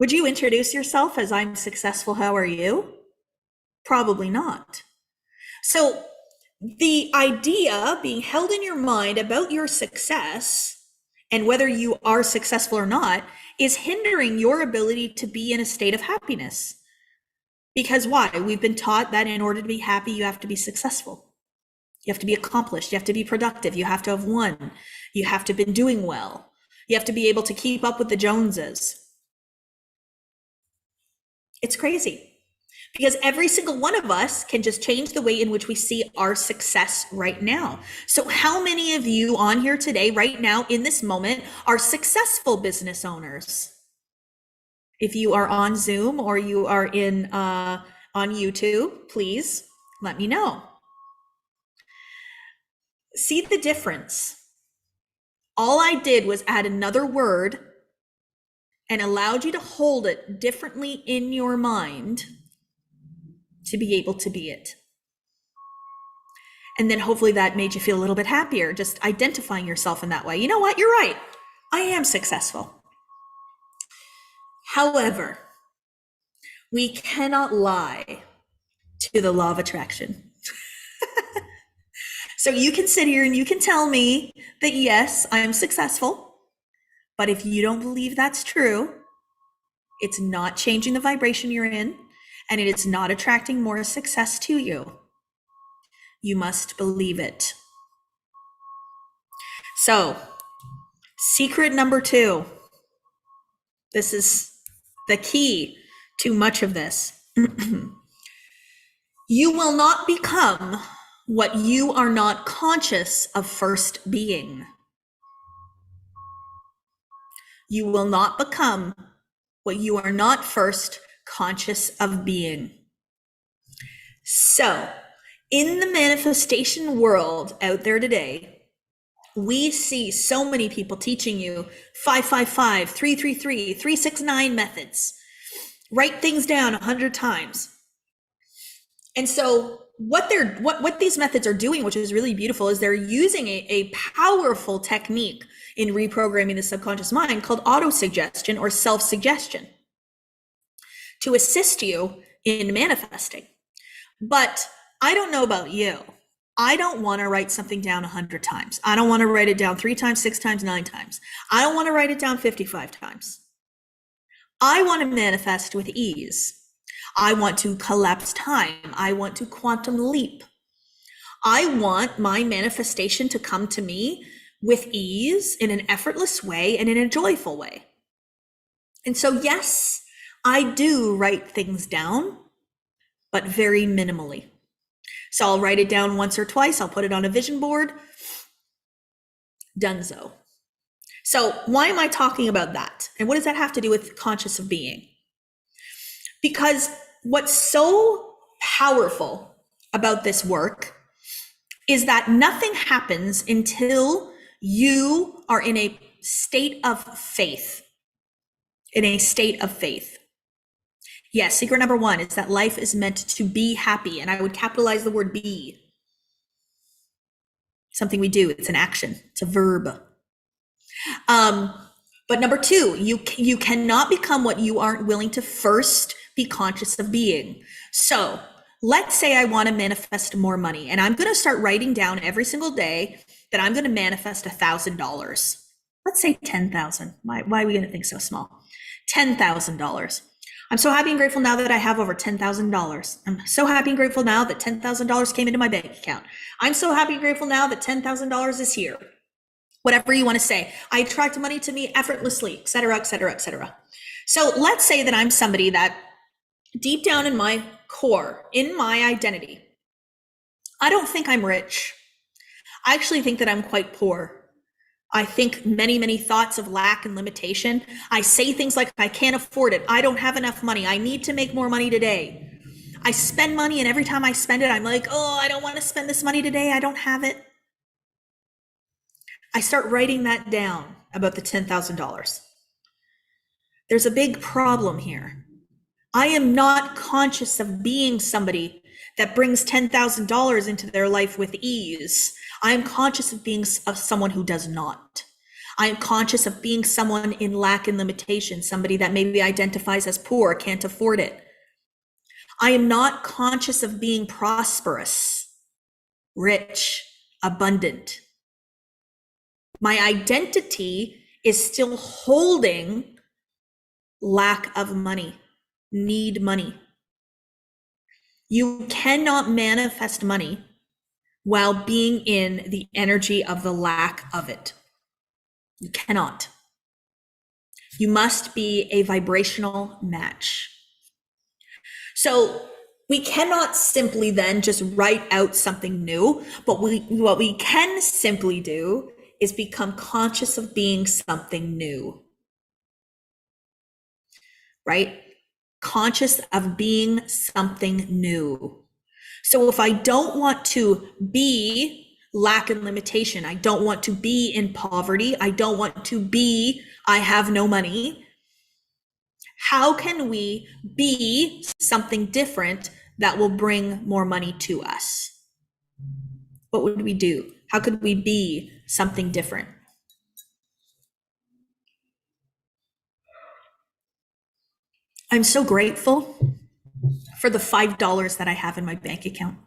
Would you introduce yourself as "I'm successful, how are you"? Probably not. So the idea being held in your mind about your success and whether you are successful or not is hindering your ability to be in a state of happiness. Because why? We've been taught that in order to be happy, you have to be successful. You have to be accomplished. You have to be productive. You have to have won. You have to have been doing well. You have to be able to keep up with the Joneses. It's crazy. Because every single one of us can just change the way in which we see our success right now. So how many of you on here today, right now, in this moment, are successful business owners? If you are on Zoom or you are on YouTube, please let me know. See the difference? All I did was add another word and allowed you to hold it differently in your mind to be able to be it. And then hopefully that made you feel a little bit happier, just identifying yourself in that way. You know what? You're right. I am successful. However, we cannot lie to the law of attraction. So you can sit here and you can tell me that, yes, I am successful. But if you don't believe that's true, it's not changing the vibration you're in, and it is not attracting more success to you. You must believe it. So, secret number 2. This is the key to much of this. You will not become what you are not conscious of first being. You will not become what you are not first conscious of being. So, in the manifestation world out there today, we see so many people teaching you 555, 333, 369 methods. Write things down 100 times. And so what these methods are doing, which is really beautiful, is they're using a powerful technique in reprogramming the subconscious mind called autosuggestion or self-suggestion to assist you in manifesting. But I don't know about you. I don't want to write something down 100 times. I don't want to write it down 3 times, 6 times, 9 times. I don't want to write it down 55 times. I want to manifest with ease. I want to collapse time. I want to quantum leap. I want my manifestation to come to me with ease, in an effortless way, and in a joyful way. And so, yes, I do write things down, but very minimally. So I'll write it down once or twice. I'll put it on a vision board. Donezo. So why am I talking about that? And what does that have to do with conscious of being? Because what's so powerful about this work is that nothing happens until you are in a state of faith. In a state of faith. Yes, secret number 1 is that life is meant to be happy, and I would capitalize the word be. something we do. It's an action. It's a verb. But number two, you cannot become what you aren't willing to first be conscious of being. So let's say I want to manifest more money, and I'm going to start writing down every single day that I'm going to manifest $1,000. Let's say 10,000. Why are we going to think so small? $10,000. I'm so happy and grateful now that I have over $10,000. I'm so happy and grateful now that $10,000 came into my bank account. I'm so happy and grateful now that $10,000 is here. Whatever you want to say. I attract money to me effortlessly, et cetera, et cetera, et cetera. So let's say that I'm somebody that deep down in my core, in my identity, I don't think I'm rich. I actually think that I'm quite poor. I think many, many thoughts of lack and limitation. I say things like, I can't afford it. I don't have enough money. I need to make more money today. I spend money, and every time I spend it, I'm like, oh, I don't want to spend this money today. I don't have it. I start writing that down about the $10,000. There's a big problem here. I am not conscious of being somebody that brings $10,000 into their life with ease. I am conscious of being someone who does not. I am conscious of being someone in lack and limitation, somebody that maybe identifies as poor, can't afford it. I am not conscious of being prosperous, rich, abundant. My identity is still holding lack of money, need money. You cannot manifest money while being in the energy of the lack of it. You cannot. You must be a vibrational match. So we cannot simply then just write out something new, but what we can simply do is become conscious of being something new, right? Conscious of being something new. So if I don't want to be lack and limitation, I don't want to be in poverty, I don't want to be, I have no money, how can we be something different that will bring more money to us? What would we do? How could we be something different? I'm so grateful for the $5 that I have in my bank account.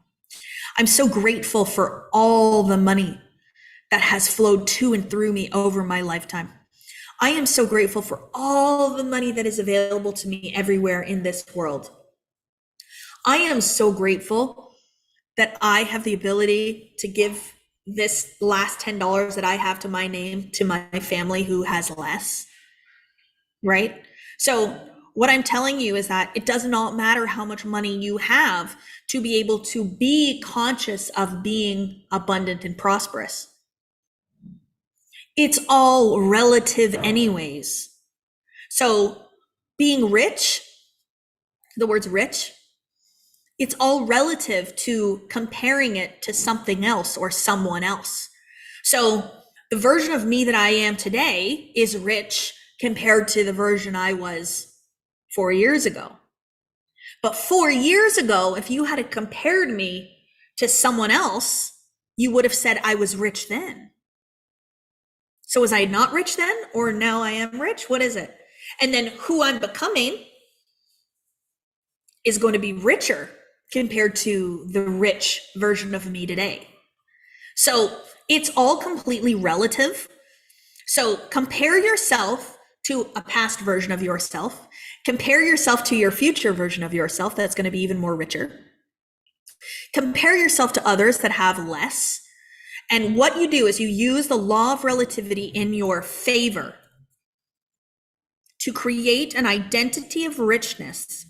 I'm so grateful for all the money that has flowed to and through me over my lifetime. I am so grateful for all the money that is available to me everywhere in this world. I am so grateful that I have the ability to give this last $10 that I have to my name to my family who has less, right? So what I'm telling you is that it does not matter how much money you have to be able to be conscious of being abundant and prosperous. It's all relative anyways. So being rich, the words rich, it's all relative to comparing it to something else or someone else. So the version of me that I am today is rich compared to the version I was 4 years ago. But 4 years ago, if you had compared me to someone else, you would have said I was rich then. So was I not rich then, or now I am rich? What is it? And then who I'm becoming is going to be richer compared to the rich version of me today. So it's all completely relative. So compare yourself to a past version of yourself. Compare yourself to your future version of yourself that's going to be even more richer. Compare yourself to others that have less. And what you do is you use the law of relativity in your favor to create an identity of richness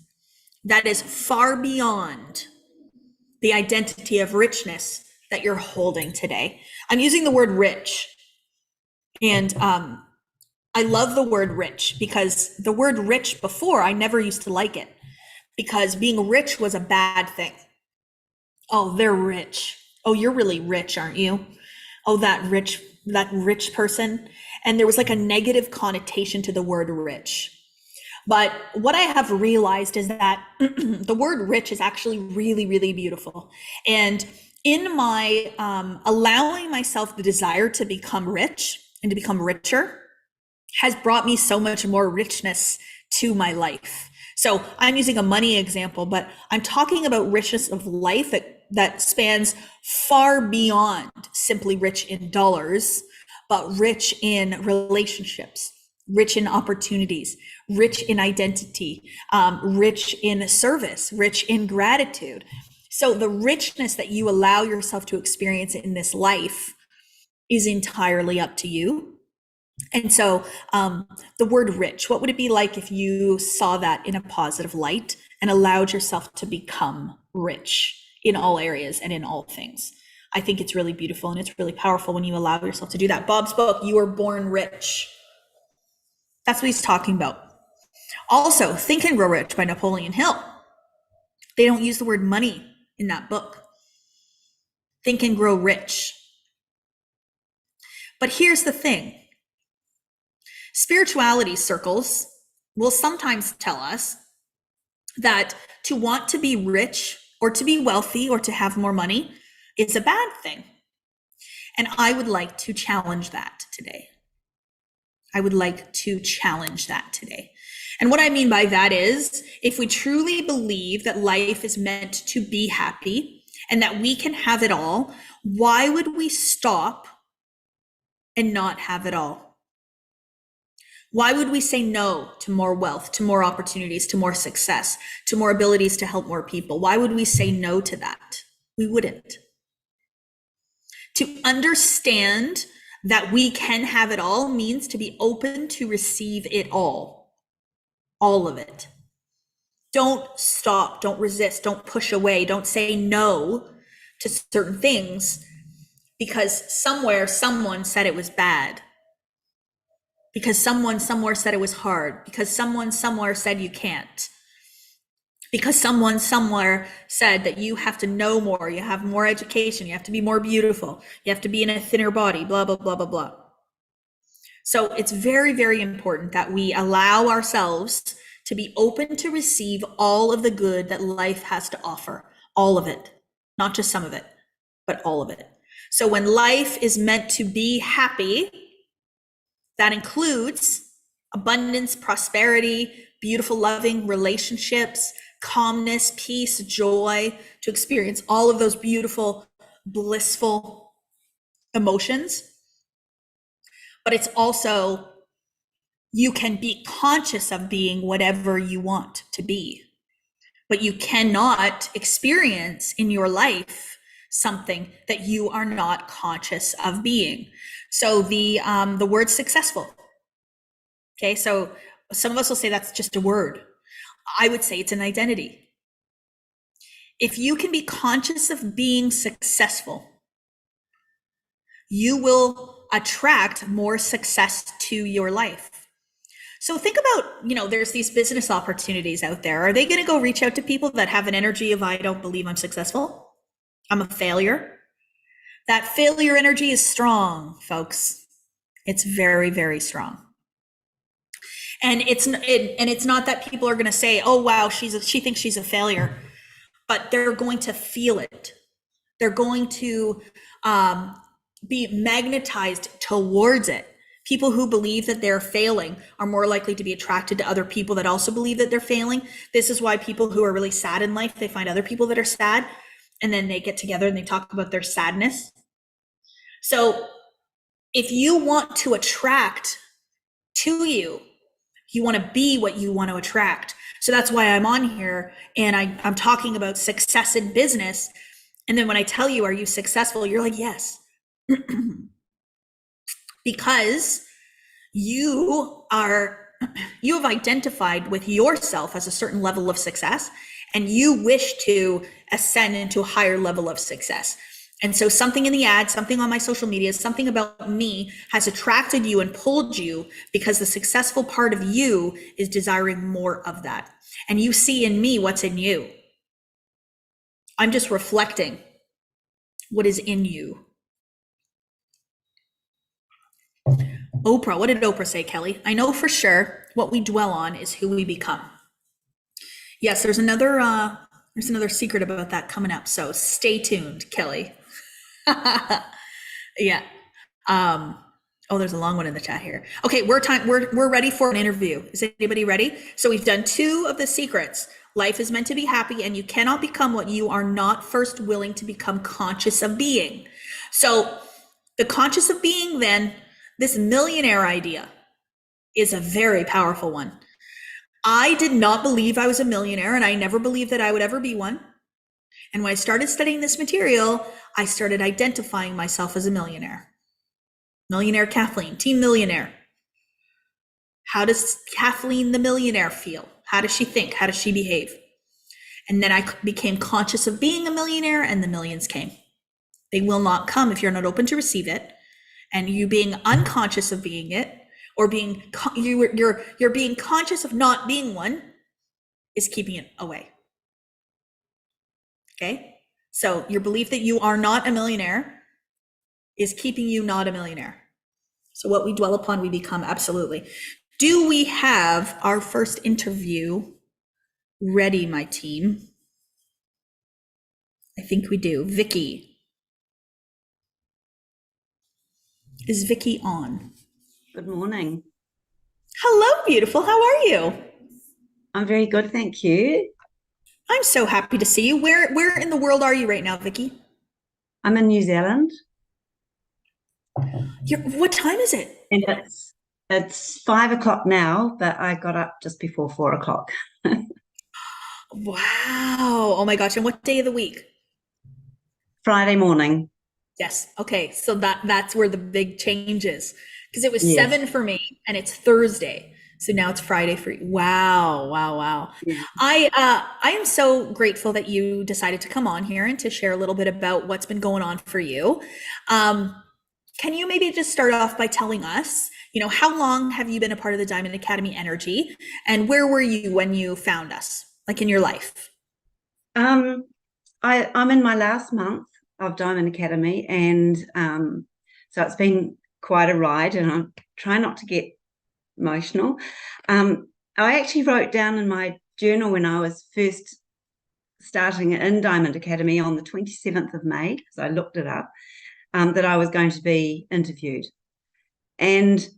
that is far beyond the identity of richness that you're holding today. I'm using the word rich. And I love the word rich because the word rich before, I never used to like it because being rich was a bad thing. Oh, they're rich. Oh, you're really rich, aren't you? Oh, that rich person. And there was like a negative connotation to the word rich. But what I have realized is that the word rich is actually really, really beautiful. And in my allowing myself the desire to become rich and to become richer has brought me so much more richness to my life. So I'm using a money example, but I'm talking about richness of life that spans far beyond simply rich in dollars, but rich in relationships, rich in opportunities, rich in identity, rich in service, rich in gratitude. So the richness that you allow yourself to experience in this life is entirely up to you. And so the word rich, what would it be like if you saw that in a positive light and allowed yourself to become rich in all areas and in all things? I think it's really beautiful and it's really powerful when you allow yourself to do that. Bob's book, You Were Born Rich. That's what he's talking about. Also, Think and Grow Rich by Napoleon Hill. They don't use the word money in that book. Think and Grow Rich. But here's the thing. Spirituality circles will sometimes tell us that to want to be rich or to be wealthy or to have more money is a bad thing. And I would like to challenge that today. I would like to challenge that today. And what I mean by that is, if we truly believe that life is meant to be happy and that we can have it all, why would we stop and not have it all? Why would we say no to more wealth, to more opportunities, to more success, to more abilities to help more people? Why would we say no to that? We wouldn't. To understand that we can have it all means to be open to receive it all of it. Don't stop, don't resist, don't push away, don't say no to certain things because somewhere someone said it was bad. Because someone somewhere said it was hard, because someone somewhere said you can't, because someone somewhere said that you have to know more, you have more education, you have to be more beautiful, you have to be in a thinner body, blah, blah, blah, blah, blah. So it's very, very important that we allow ourselves to be open to receive all of the good that life has to offer, all of it, not just some of it, but all of it. So when life is meant to be happy, that includes abundance, prosperity, beautiful, loving relationships, calmness, peace, joy, to experience all of those beautiful, blissful emotions. But it's also, you can be conscious of being whatever you want to be, but you cannot experience in your life something that you are not conscious of being. So the word successful. Okay, so some of us will say that's just a word. I would say it's an identity. If you can be conscious of being successful, you will attract more success to your life. So think about, there's these business opportunities out there. Are they going to go reach out to people that have an energy of, I don't believe I'm successful, I'm a failure? That failure energy is strong, folks. It's very, very strong. And it's not that people are going to say, oh, wow, she thinks she's a failure, but they're going to feel it. They're going to be magnetized towards it. People who believe that they're failing are more likely to be attracted to other people that also believe that they're failing. This is why people who are really sad in life, they find other people that are sad, and then they get together and they talk about their sadness. So if you want to attract to you, you want to be what you want to attract. So that's why I'm on here and I'm talking about success in business. And then when I tell you, are you successful? You're like, yes. Because you have identified with yourself as a certain level of success, and you wish to ascend into a higher level of success. And so something in the ad, something on my social media, something about me has attracted you and pulled you because the successful part of you is desiring more of that. And you see in me what's in you. I'm just reflecting what is in you. Oprah, what did Oprah say, Kelly? I know for sure what we dwell on is who we become. Yes, there's another There's another secret about that coming up. So stay tuned, Kelly. Yeah. Oh, there's a long one in the chat here. Okay, we're ready for an interview. Is anybody ready? So we've done 2 of the secrets. Life is meant to be happy, and you cannot become what you are not first willing to become conscious of being. So the conscious of being, then, this millionaire idea is a very powerful one. I did not believe I was a millionaire, and I never believed that I would ever be one. And when I started studying this material, I started identifying myself as a millionaire. Millionaire Kathleen, Team Millionaire. How does Kathleen the millionaire feel? How does she think? How does she behave? And then I became conscious of being a millionaire, and the millions came. They will not come if you're not open to receive it. And you being unconscious of being it, or you're being conscious of not being one, is keeping it away. Okay? So your belief that you are not a millionaire is keeping you not a millionaire. So what we dwell upon, we become. Absolutely. Do we have our first interview ready, my team? I think we do. Vicki. Is Vicki on? Good morning. Hello, beautiful. How are you? I'm very good, thank you. I'm so happy to see you. Where in the world are you right now, Vicki? I'm in New Zealand, What time is it? and it's 5 o'clock now, but I got up just before 4 o'clock. Wow. Oh my gosh. And what day of the week? Friday morning. Yes. Okay. So that's where the big change is. Because it was Yes. 7 for me, and it's Thursday. So now it's Friday for you. Wow. Wow. Wow. Yeah. I am so grateful that you decided to come on here and to share a little bit about what's been going on for you. Can you maybe just start off by telling us, how long have you been a part of the Diamond Academy energy, and where were you when you found us, like in your life? I'm in my last month of Diamond Academy, and so it's been quite a ride, and I'm trying not to get emotional. I actually wrote down in my journal when I was first starting in Diamond Academy on the 27th of May, because I looked it up, that I was going to be interviewed. And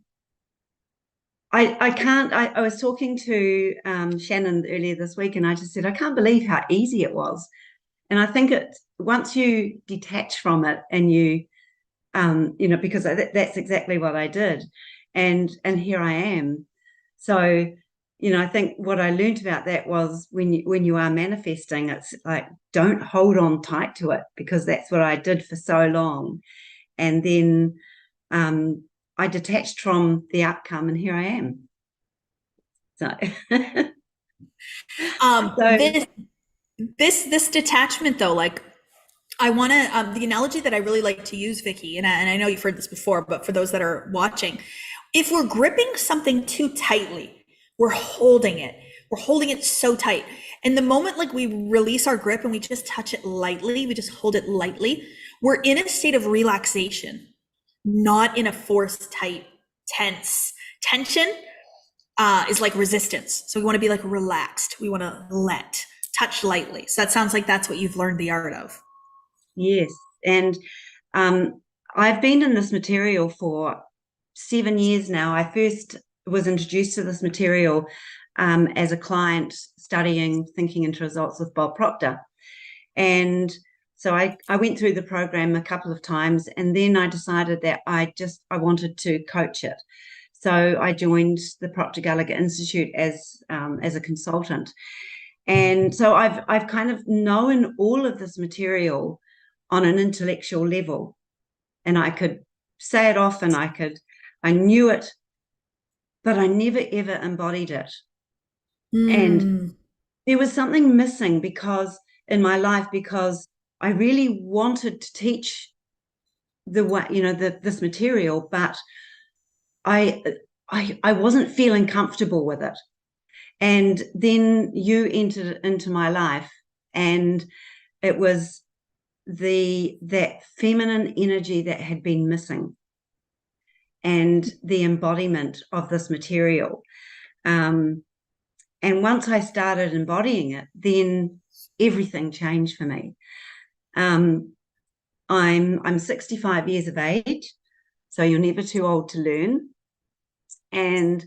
I was talking to Shannon earlier this week, and I just said, I can't believe how easy it was. And I think once you detach from it, and you, because that's exactly what I did. And here I am. So, I think what I learned about that was when you are manifesting, it's like, don't hold on tight to it, because that's what I did for so long. And then I detached from the outcome, and here I am. So, this detachment, though, like, I want to, the analogy that I really like to use, Vicki, and I know you've heard this before, but for those that are watching, if we're gripping something too tightly, we're holding it so tight. And the moment, like, we release our grip and we just touch it lightly, we just hold it lightly, we're in a state of relaxation, not in a forced, tight, tense. Tension is like resistance. So we want to be like relaxed. We want to touch lightly. So that sounds like that's what you've learned the art of. Yes. And I've been in this material for 7 years now. I first was introduced to this material as a client studying Thinking into Results with Bob Proctor. And so I went through the program a couple of times, and then I decided that I wanted to coach it. So I joined the Proctor Gallagher Institute as a consultant. And so I've kind of known all of this material on an intellectual level, and I could say it off, and I knew it, but I never ever embodied it. And there was something missing in my life, because I really wanted to teach this material, but I wasn't feeling comfortable with it. And then you entered into my life, and it was that feminine energy that had been missing, and the embodiment of this material. And once I started embodying it, then everything changed for me. I'm 65 years of age, so you're never too old to learn. And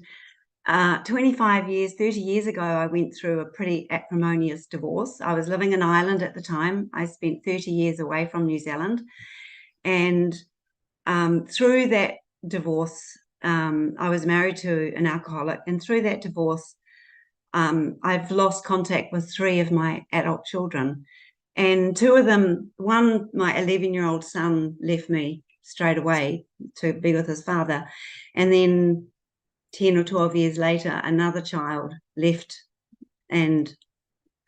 25 years, 30 years ago, I went through a pretty acrimonious divorce. I was living in Ireland at the time. I spent 30 years away from New Zealand. And through that divorce, I was married to an alcoholic. And through that divorce, I've lost contact with 3 of my adult children. And 2 of them, one, my 11-year-old son left me straight away to be with his father. And then 10 or 12 years later, another child left and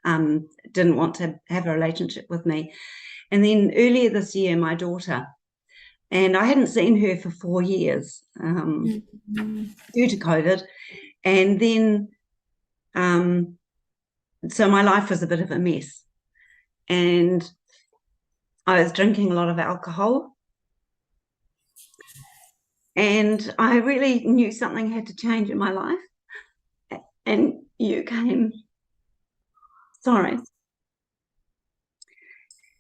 didn't want to have a relationship with me. And then earlier this year, my daughter, and I hadn't seen her for 4 years due to COVID. And then, so my life was a bit of a mess. And I was drinking a lot of alcohol. And I really knew something had to change in my life. And you came. Sorry.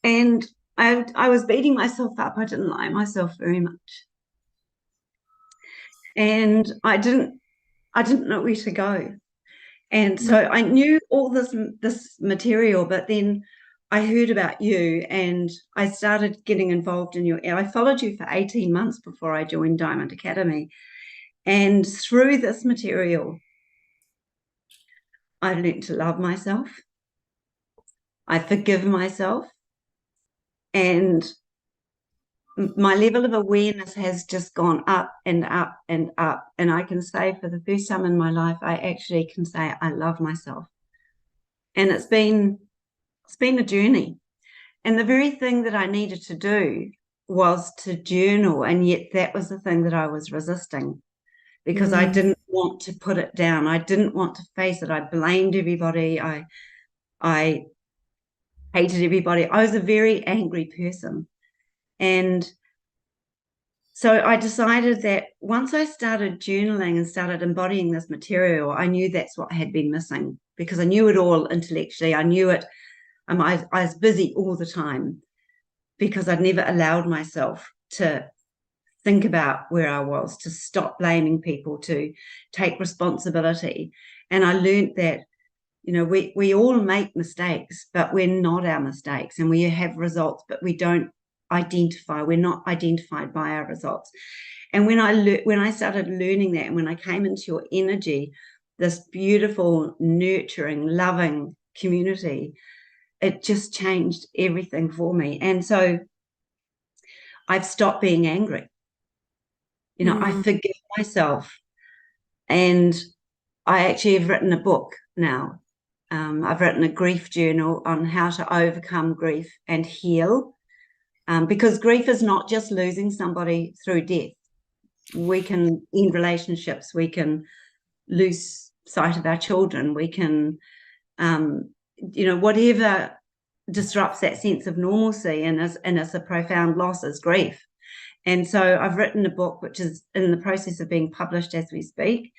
And I was beating myself up. I didn't like myself very much. And I didn't know where to go. And so I knew all this material, but then I heard about you and I started getting involved in I followed you for 18 months before I joined Diamond Academy. And through this material, I learned to love myself. I forgive myself. And my level of awareness has just gone up and up and up. And I can say for the first time in my life, I actually can say I love myself. And it's been a journey. And the very thing that I needed to do was to journal. And yet that was the thing that I was resisting because I didn't want to put it down. I didn't want to face it. I blamed everybody. I hated everybody. I was a very angry person. And so I decided that once I started journaling and started embodying this material, I knew that's what had been missing because I knew it all intellectually. I knew it. I was busy all the time because I'd never allowed myself to think about where I was, to stop blaming people, to take responsibility. And I learned that, we all make mistakes, but we're not our mistakes. And we have results, but we don't identify. We're not identified by our results. And when I started learning that, and when I came into your energy, this beautiful, nurturing, loving community, it just changed everything for me. And so I've stopped being angry. I forgive myself. And I actually have written a book now. I've written a grief journal on how to overcome grief and heal. Because grief is not just losing somebody through death. We can end relationships. We can lose sight of our children. We can whatever disrupts that sense of normalcy and is a profound loss is grief. And so I've written a book which is in the process of being published as we speak.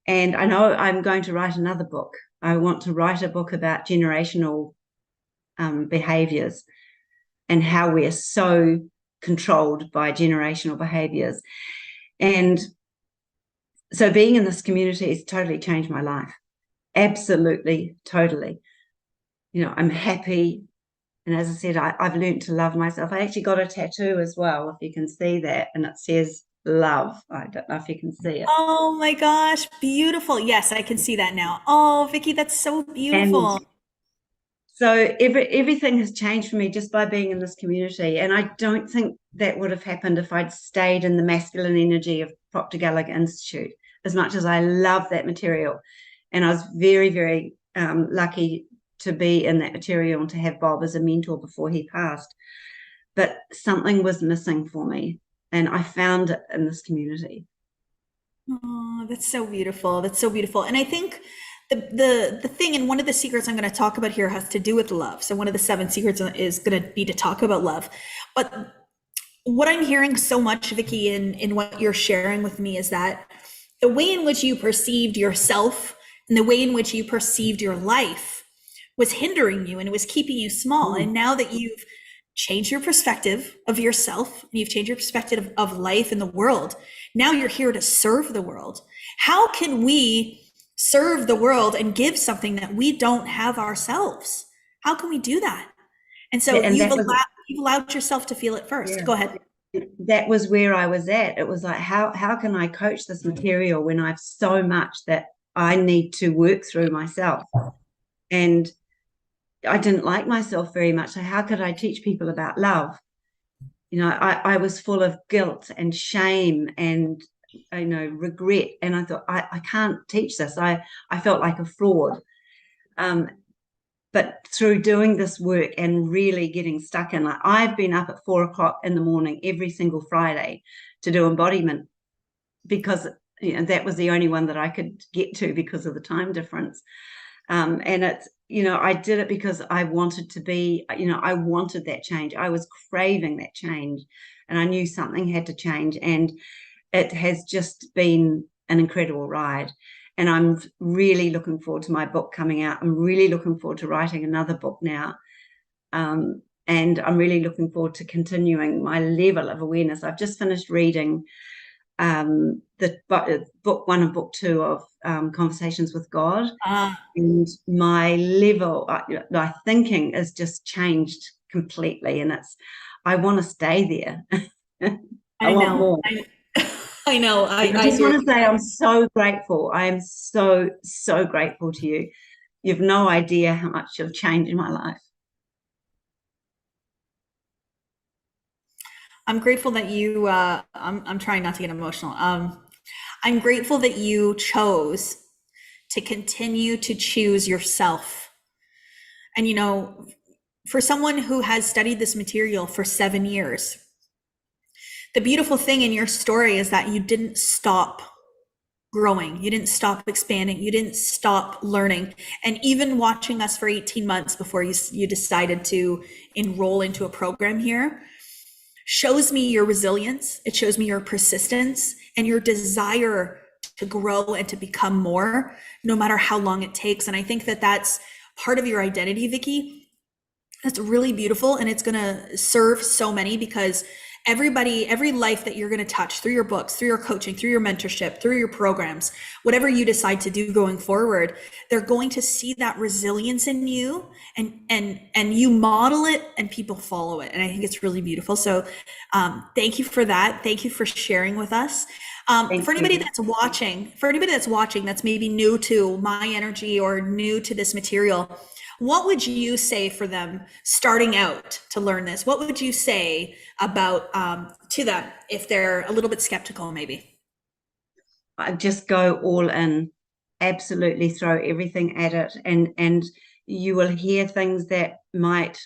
And I know I'm going to write another book. I want to write a book about generational behaviors and how we are so controlled by generational behaviors. And so being in this community has totally changed my life. Absolutely, totally. I'm happy. And as I said, I've learned to love myself. I actually got a tattoo as well, if you can see that. And it says love. I don't know if you can see it. Oh my gosh, beautiful. Yes, I can see that now. Oh, Vicki, that's so beautiful. And so everything has changed for me just by being in this community. And I don't think that would have happened if I'd stayed in the masculine energy of Proctor Gallagher Institute, as much as I love that material. And I was very, very lucky to be in that material and to have Bob as a mentor before he passed. But something was missing for me. And I found it in this community. Oh, that's so beautiful. That's so beautiful. And I think the thing, and one of the secrets I'm going to talk about here has to do with love. So one of the 7 secrets is going to be to talk about love. But what I'm hearing so much, Vicki, in what you're sharing with me is that the way in which you perceived yourself and the way in which you perceived your life was hindering you and it was keeping you small. And now that you've changed your perspective of yourself and you've changed your perspective of life and the world, now you're here to serve the world. How can we serve the world and give something that we don't have ourselves? How can we do that? And so you've allowed yourself to feel it first. Go ahead. That was where I was at. It was like, how can I coach this material when I have so much that I need to work through myself? And I didn't like myself very much. So how could I teach people about love? You know, I was full of guilt and shame and, you know, regret. And I thought, I can't teach this. I felt like a fraud. But through doing this work and really getting stuck in, like, I've been up at 4 o'clock in the morning every single Friday to do embodiment, because, you know, that was the only one that I could get to because of the time difference. And it's, you know, I did it because I wanted to be, you know, I wanted that change. I was craving that change, and I knew something had to change. And it has just been an incredible ride. And I'm really looking forward to my book coming out. I'm really looking forward to writing another book now. And I'm really looking forward to continuing my level of awareness. I've just finished reading the book 1 and book 2 of Conversations with God. And my level, my thinking has just changed completely. And I want to stay there. I want more. I know. I just want to say I'm so grateful. I am so, so grateful to you. You've no idea how much you've changed in my life. I'm grateful that you, I'm trying not to get emotional. I'm grateful that you chose to continue to choose yourself. And, you know, for someone who has studied this material for 7 years, the beautiful thing in your story is that you didn't stop growing. You didn't stop expanding. You didn't stop learning. And even watching us for 18 months before you decided to enroll into a program here shows me your resilience. It shows me your persistence and your desire to grow and to become more, no matter how long it takes. And I think that that's part of your identity, Vicki. That's really beautiful. And it's going to serve so many, because every life that you're going to touch through your books, through your coaching, through your mentorship, through your programs, whatever you decide to do going forward, they're going to see that resilience in you, and you model it and people follow it. And I think it's really beautiful. So thank you for that. Thank you for sharing with us. For anybody that's watching, that's maybe new to my energy or new to this material, what would you say for them starting out to learn this? What would you say about to them if they're a little bit skeptical, maybe? I just go all in, absolutely throw everything at it, and you will hear things that might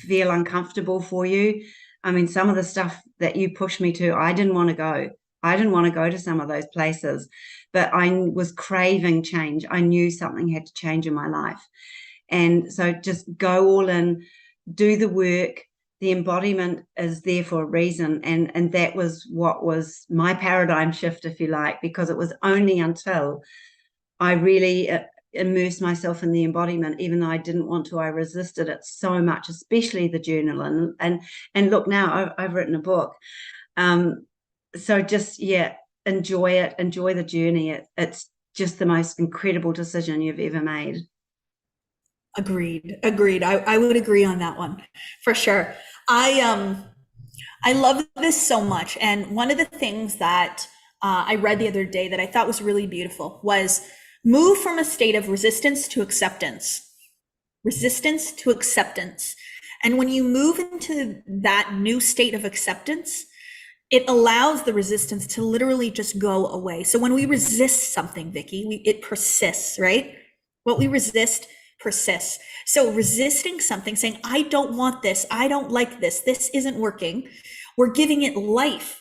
feel uncomfortable for you. I mean, some of the stuff that you pushed me to, I didn't want to go. I didn't want to go to some of those places, but I was craving change. I knew something had to change in my life. And so just go all in, do the work. The embodiment is there for a reason. And that was what was my paradigm shift, if you like, because it was only until I really immersed myself in the embodiment, even though I didn't want to, I resisted it so much, especially the journal. And look, now I've written a book. So just, enjoy it, enjoy the journey. It's just the most incredible decision you've ever made. Agreed. I would agree on that one for sure. I love this so much. And one of the things that I read the other day that I thought was really beautiful was move from a state of resistance to acceptance. Resistance to acceptance. And when you move into that new state of acceptance, it allows the resistance to literally just go away. So when we resist something, Vicki, it persists, right? What we resist persists. So resisting something, saying, I don't want this, I don't like this isn't working, we're giving it life.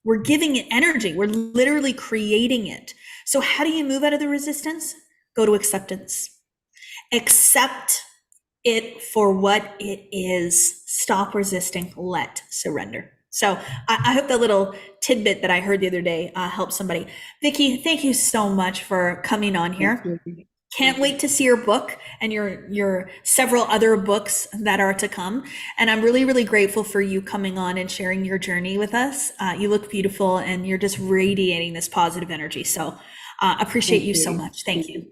We're giving it energy. We're literally creating it. So how do you move out of the resistance? Go to acceptance. Accept it for what it is. Stop resisting. Let surrender. So I hope that little tidbit that I heard the other day helped somebody. Vicki, thank you so much for coming on here. Can't wait to see your book and your several other books that are to come. And I'm really, really grateful for you coming on and sharing your journey with us. You look beautiful and you're just radiating this positive energy. So appreciate you so much. Thank you.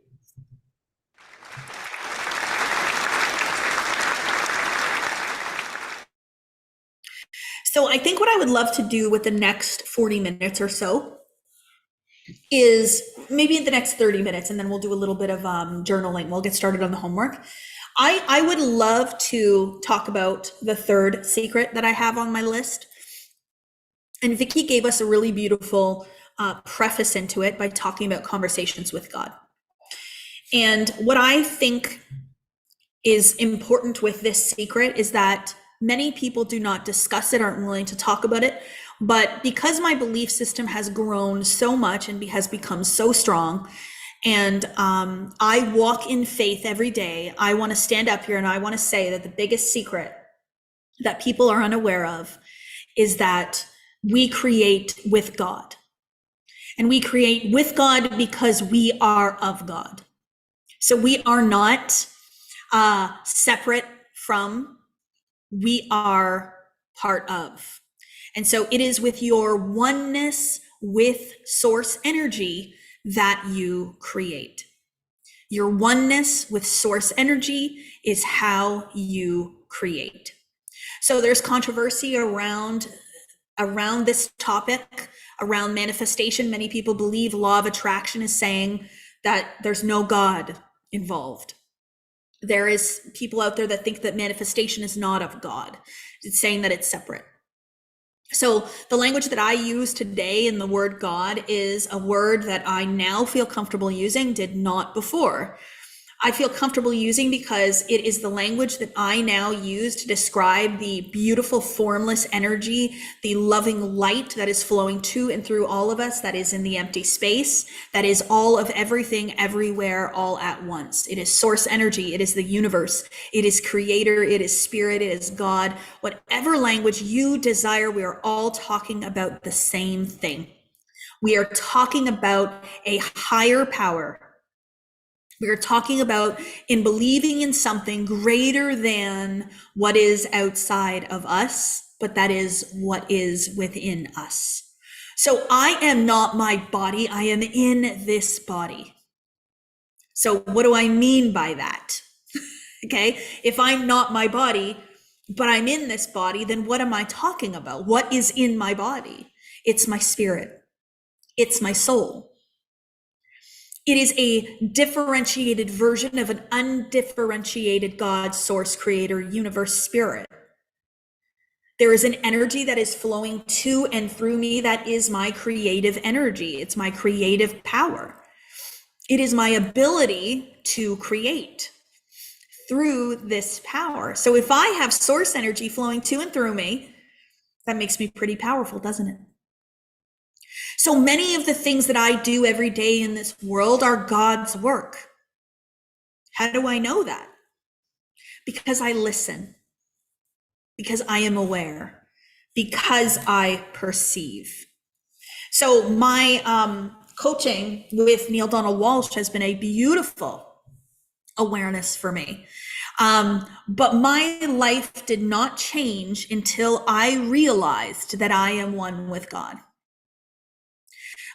So I think what I would love to do with the next 40 minutes or so is maybe the next 30 minutes, and then we'll do a little bit of journaling. We'll get started on the homework. I would love to talk about the third secret that I have on my list. And Vicki gave us a really beautiful preface into it by talking about conversations with God. And what I think is important with this secret is that many people do not discuss it, aren't willing to talk about it. But because my belief system has grown so much and has become so strong, and I walk in faith every day, I want to stand up here and I want to say that the biggest secret that people are unaware of is that we create with God. And we create with God because we are of God. So we are not separate from, we are part of. And so it is with your oneness with source energy that you create. Your oneness with source energy is how you create. So there's controversy around this topic, around manifestation. Many people believe law of attraction is saying that there's no God involved. There is people out there that think that manifestation is not of God. It's saying that it's separate. So the language that I use today in the word God is a word that I now feel comfortable using, did not before. I feel comfortable using because it is the language that I now use to describe the beautiful formless energy, the loving light that is flowing to and through all of us, that is in the empty space, that is all of everything, everywhere, all at once. It is source energy, it is the universe, it is creator, it is spirit, it is God. Whatever language you desire, we are all talking about the same thing. We are talking about a higher power. We are talking about in believing in something greater than what is outside of us, but that is what is within us. So I am not my body, I am in this body. So what do I mean by that? Okay, if I'm not my body, but I'm in this body, then what am I talking about? What is in my body? It's my spirit. It's my soul. It is a differentiated version of an undifferentiated God, source, creator, universe, spirit. There is an energy that is flowing to and through me that is my creative energy. It's my creative power. It is my ability to create through this power. So if I have source energy flowing to and through me, that makes me pretty powerful, doesn't it? So many of the things that I do every day in this world are God's work. How do I know that? Because I listen, because I am aware, because I perceive. So my coaching with Neil Donald Walsh has been a beautiful awareness for me. But my life did not change until I realized that I am one with God.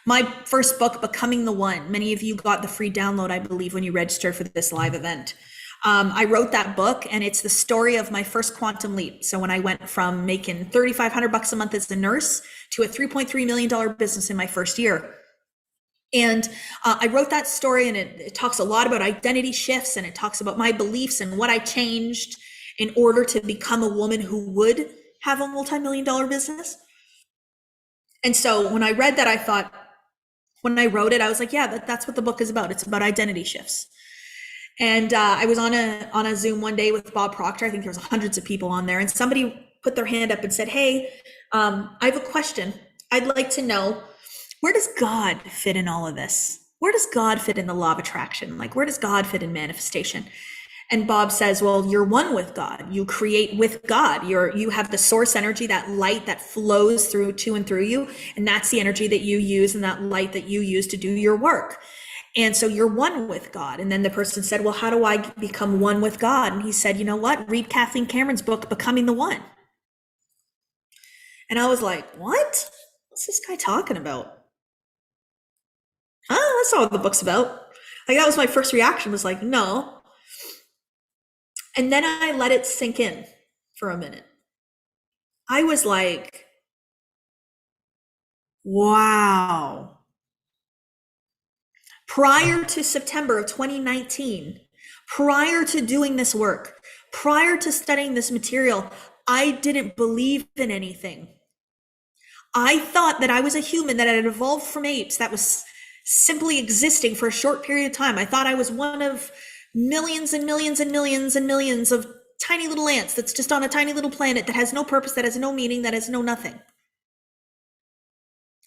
My first book, Becoming the One, many of you got the free download, I believe, when you registered for this live event. I wrote that book, and it's the story of my first quantum leap. So when I went from making $3,500 a month as a nurse to a $3.3 million business in my first year. And I wrote that story, and it talks a lot about identity shifts, and it talks about my beliefs and what I changed in order to become a woman who would have a multi-million-dollar business. And so when I read that, I thought, when I wrote it, I was like, yeah, that's what the book is about. It's about identity shifts. And I was on a Zoom one day with Bob Proctor. I think there was hundreds of people on there, and somebody put their hand up and said, hey, I have a question. I'd like to know, where does God fit in all of this? Where does God fit in the law of attraction? Like, where does God fit in manifestation? And Bob says, well, you're one with God. You create with God. You have the source energy, that light that flows through to and through you. And that's the energy that you use and that light that you use to do your work. And so you're one with God. And then the person said, well, how do I become one with God? And he said, you know what? Read Kathleen Cameron's book, Becoming the One. And I was like, what? What's this guy talking about? That's not what the book's about. Like, that was my first reaction, was like, no. And then I let it sink in for a minute. I was like, wow. Prior to September of 2019, prior to doing this work, prior to studying this material, I didn't believe in anything. I thought that I was a human that had evolved from apes that was simply existing for a short period of time. I thought I was one of millions and millions and millions and millions of tiny little ants that's just on a tiny little planet that has no purpose, that has no meaning, that has no nothing.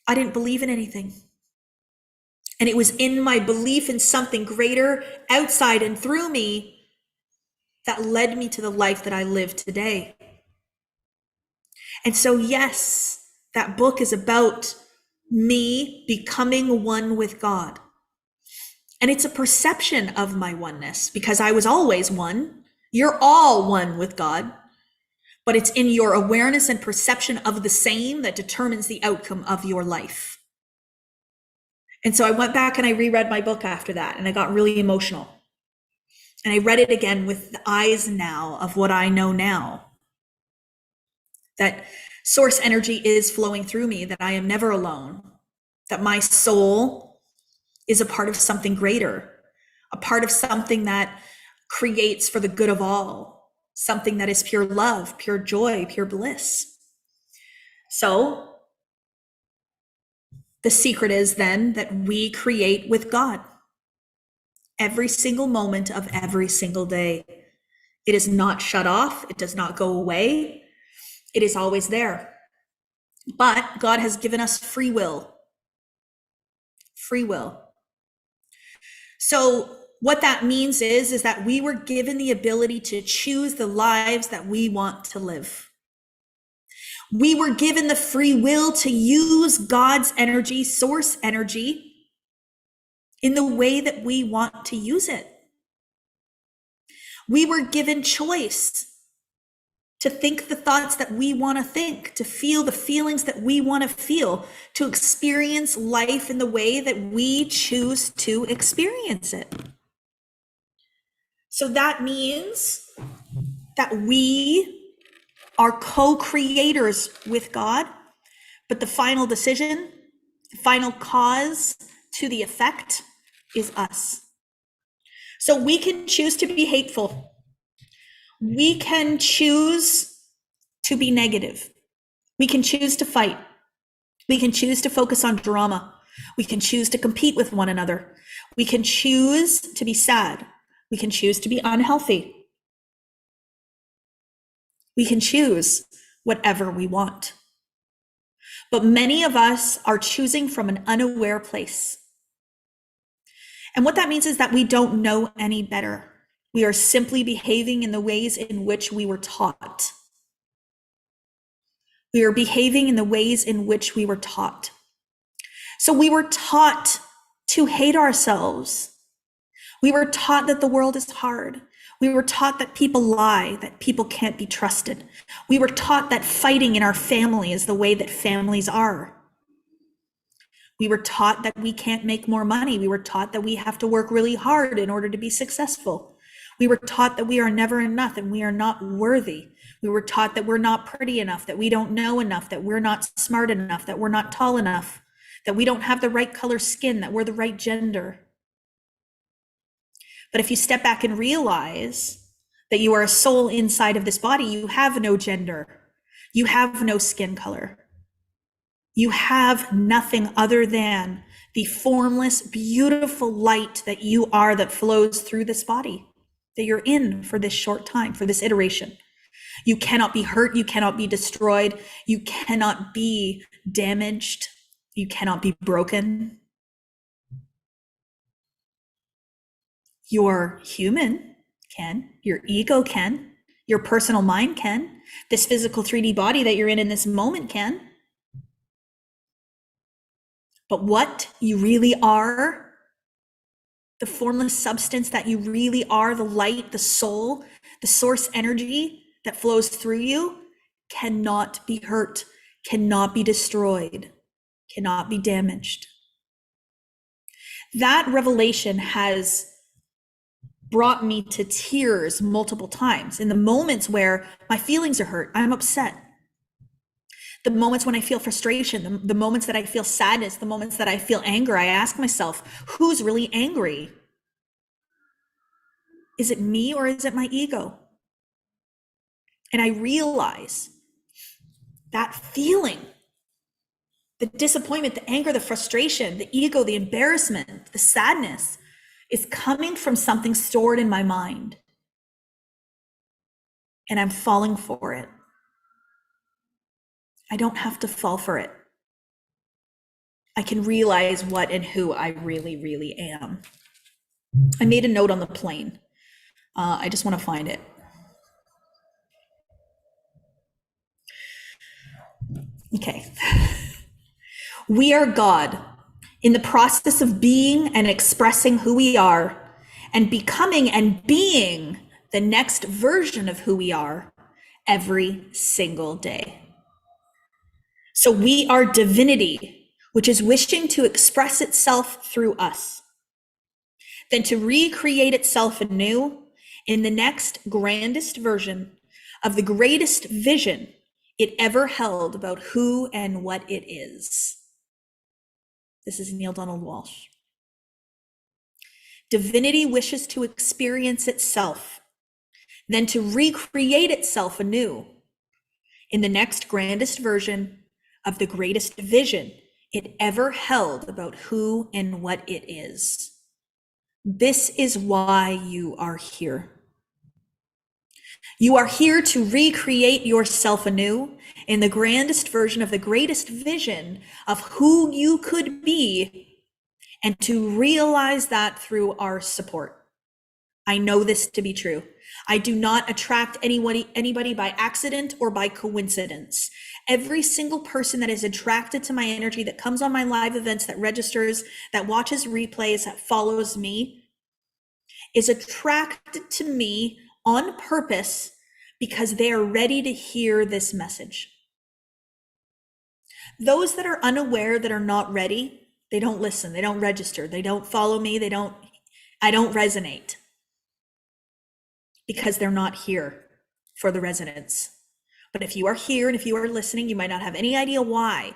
I didn't believe in anything. And it was in my belief in something greater outside and through me that led me to the life that I live today. And so, yes, that book is about me becoming one with God. And it's a perception of my oneness, because I was always one. You're all one with God. But it's in your awareness and perception of the same that determines the outcome of your life. And so I went back and I reread my book after that, and I got really emotional. And I read it again with the eyes now of what I know now. That source energy is flowing through me, that I am never alone, that my soul is a part of something greater, a part of something that creates for the good of all, something that is pure love, pure joy, pure bliss. So the secret is then that we create with God every single moment of every single day. It is not shut off. It does not go away. It is always there. But God has given us free will. Free will. So what that means is that we were given the ability to choose the lives that we want to live. We were given the free will to use God's energy, source energy, in the way that we want to use it. We were given choice to think the thoughts that we want to think, to feel the feelings that we want to feel, to experience life in the way that we choose to experience it. So that means that we are co-creators with God, but the final decision, the final cause to the effect is us. So we can choose to be hateful. We can choose to be negative. We can choose to fight. We can choose to focus on drama. We can choose to compete with one another. We can choose to be sad. We can choose to be unhealthy. We can choose whatever we want. But many of us are choosing from an unaware place. And what that means is that we don't know any better. We are simply behaving in the ways in which we were taught. We are behaving in the ways in which we were taught. So we were taught to hate ourselves. We were taught that the world is hard. We were taught that people lie, that people can't be trusted. We were taught that fighting in our family is the way that families are. We were taught that we can't make more money. We were taught that we have to work really hard in order to be successful. We were taught that we are never enough and we are not worthy. We were taught that we're not pretty enough, that we don't know enough, that we're not smart enough, that we're not tall enough, that we don't have the right color skin, that we're the right gender. But if you step back and realize that you are a soul inside of this body, you have no gender. You have no skin color. You have nothing other than the formless, beautiful light that you are, that flows through this body, that you're in for this short time, for this iteration. You cannot be hurt. You cannot be destroyed. You cannot be damaged. You cannot be broken. Your human can, your ego can, your personal mind can, this physical 3D body that you're in this moment can. But what you really are the formless substance that you really are, the light, the soul, the source energy that flows through you, cannot be hurt, cannot be destroyed, cannot be damaged. That revelation has brought me to tears multiple times in the moments where my feelings are hurt, I'm upset. The moments when I feel frustration, the moments that I feel sadness, the moments that I feel anger, I ask myself, who's really angry? Is it me or is it my ego? And I realize that feeling, the disappointment, the anger, the frustration, the ego, the embarrassment, the sadness, is coming from something stored in my mind. And I'm falling for it. I don't have to fall for it. I can realize what and who I really, really am. I made a note on the plane. I just want to find it. Okay. We are God in the process of being and expressing who we are and becoming and being the next version of who we are every single day. So we are divinity, which is wishing to express itself through us, then to recreate itself anew in the next grandest version of the greatest vision it ever held about who and what it is. This is Neale Donald Walsch. Divinity wishes to experience itself, then to recreate itself anew in the next grandest version of the greatest vision it ever held about who and what it is. This is why you are here. You are here to recreate yourself anew in the grandest version of the greatest vision of who you could be, and to realize that through our support. I know this to be true. I do not attract anybody by accident or by coincidence. Every single person that is attracted to my energy, that comes on my live events, that registers, that watches replays, that follows me, is attracted to me on purpose because they are ready to hear this message. Those that are unaware, that are not ready, they don't listen, they don't register, they don't follow me, I don't resonate because they're not here for the resonance. But if you are here and if you are listening, you might not have any idea why.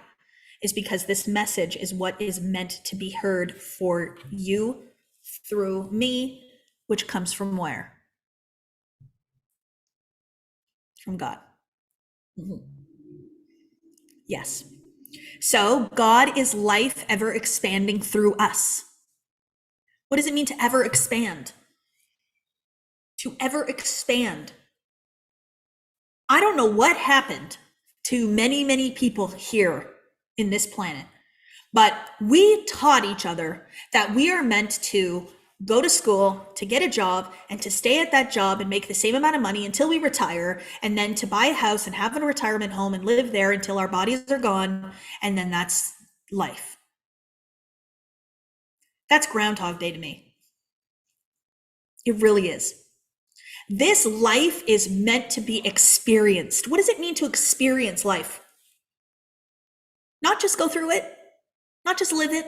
Is because this message is what is meant to be heard for you through me, which comes from where? From God. Yes. So God is life ever expanding through us. What does it mean to ever expand? To ever expand. I don't know what happened to many, many people here in this planet, but we taught each other that we are meant to go to school, to get a job, and to stay at that job and make the same amount of money until we retire, and then to buy a house and have a retirement home and live there until our bodies are gone, and then that's life. That's Groundhog Day to me. It really is. This life is meant to be experienced. What does it mean to experience life? Not just go through it, not just live it,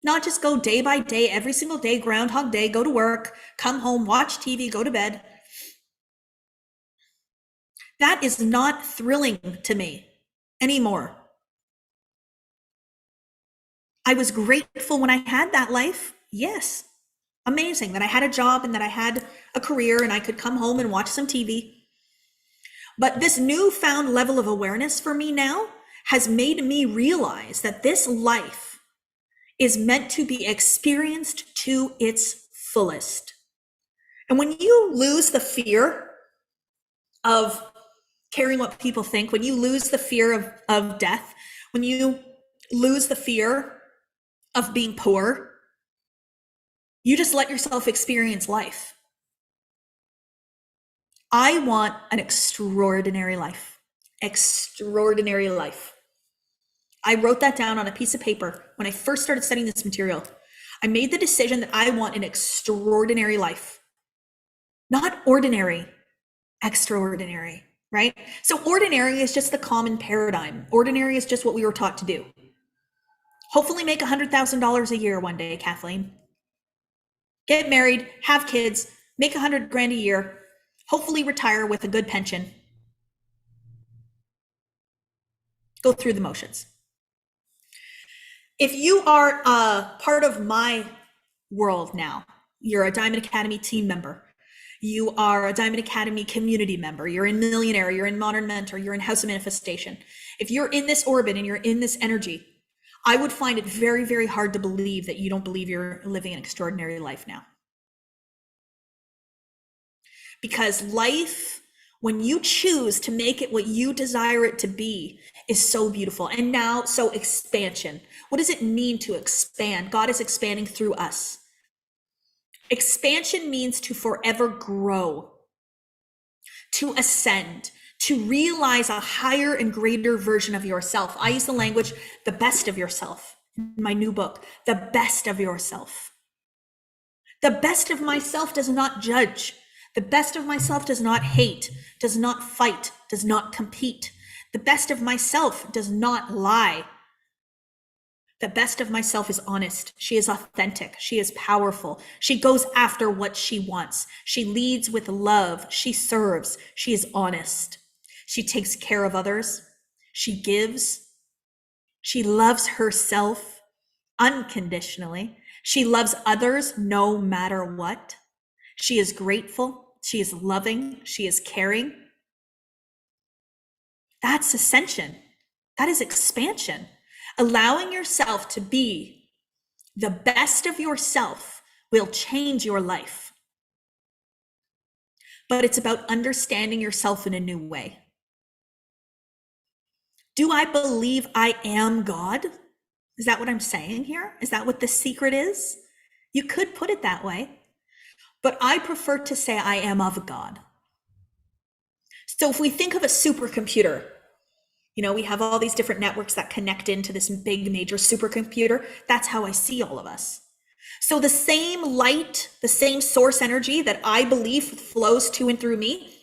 not just go day by day, every single day, Groundhog Day, go to work, come home, watch TV, go to bed. That is not thrilling to me anymore. I was grateful when I had that life. Yes. Amazing that I had a job and that I had a career and I could come home and watch some TV. But this newfound level of awareness for me now has made me realize that this life is meant to be experienced to its fullest. And when you lose the fear of caring what people think, when you lose the fear of death, when you lose the fear of being poor, you just let yourself experience life. I want an extraordinary life. Extraordinary life. I wrote that down on a piece of paper when I first started studying this material. I made the decision that I want an extraordinary life, not ordinary, extraordinary, right? So ordinary is just the common paradigm. Ordinary is just what we were taught to do. Hopefully make $100,000 a year one day, Kathleen. Get married, have kids, make $100,000 a year, hopefully retire with a good pension. Go through the motions. If you are a part of my world now, you're a Diamond Academy team member, you are a Diamond Academy community member, you're in Millionaire, you're in Modern Mentor, you're in House of Manifestation. If you're in this orbit and you're in this energy, I would find it very, very hard to believe that you don't believe you're living an extraordinary life now. Because life, when you choose to make it what you desire it to be, is so beautiful. And now, so expansion. What does it mean to expand? God is expanding through us. Expansion means to forever grow, to ascend, to realize a higher and greater version of yourself. I use the language, the best of yourself, in my new book, the best of yourself. The best of myself does not judge. The best of myself does not hate, does not fight, does not compete. The best of myself does not lie. The best of myself is honest. She is authentic. She is powerful. She goes after what she wants. She leads with love. She serves. She is honest. She takes care of others. She gives. She loves herself unconditionally. She loves others no matter what. She is grateful. She is loving. She is caring. That's ascension. That is expansion. Allowing yourself to be the best of yourself will change your life. But it's about understanding yourself in a new way. Do I believe I am God? Is that what I'm saying here? Is that what the secret is? You could put it that way, but I prefer to say I am of God. So if we think of a supercomputer, you know, we have all these different networks that connect into this big major supercomputer. That's how I see all of us. So the same light, the same source energy that I believe flows to and through me,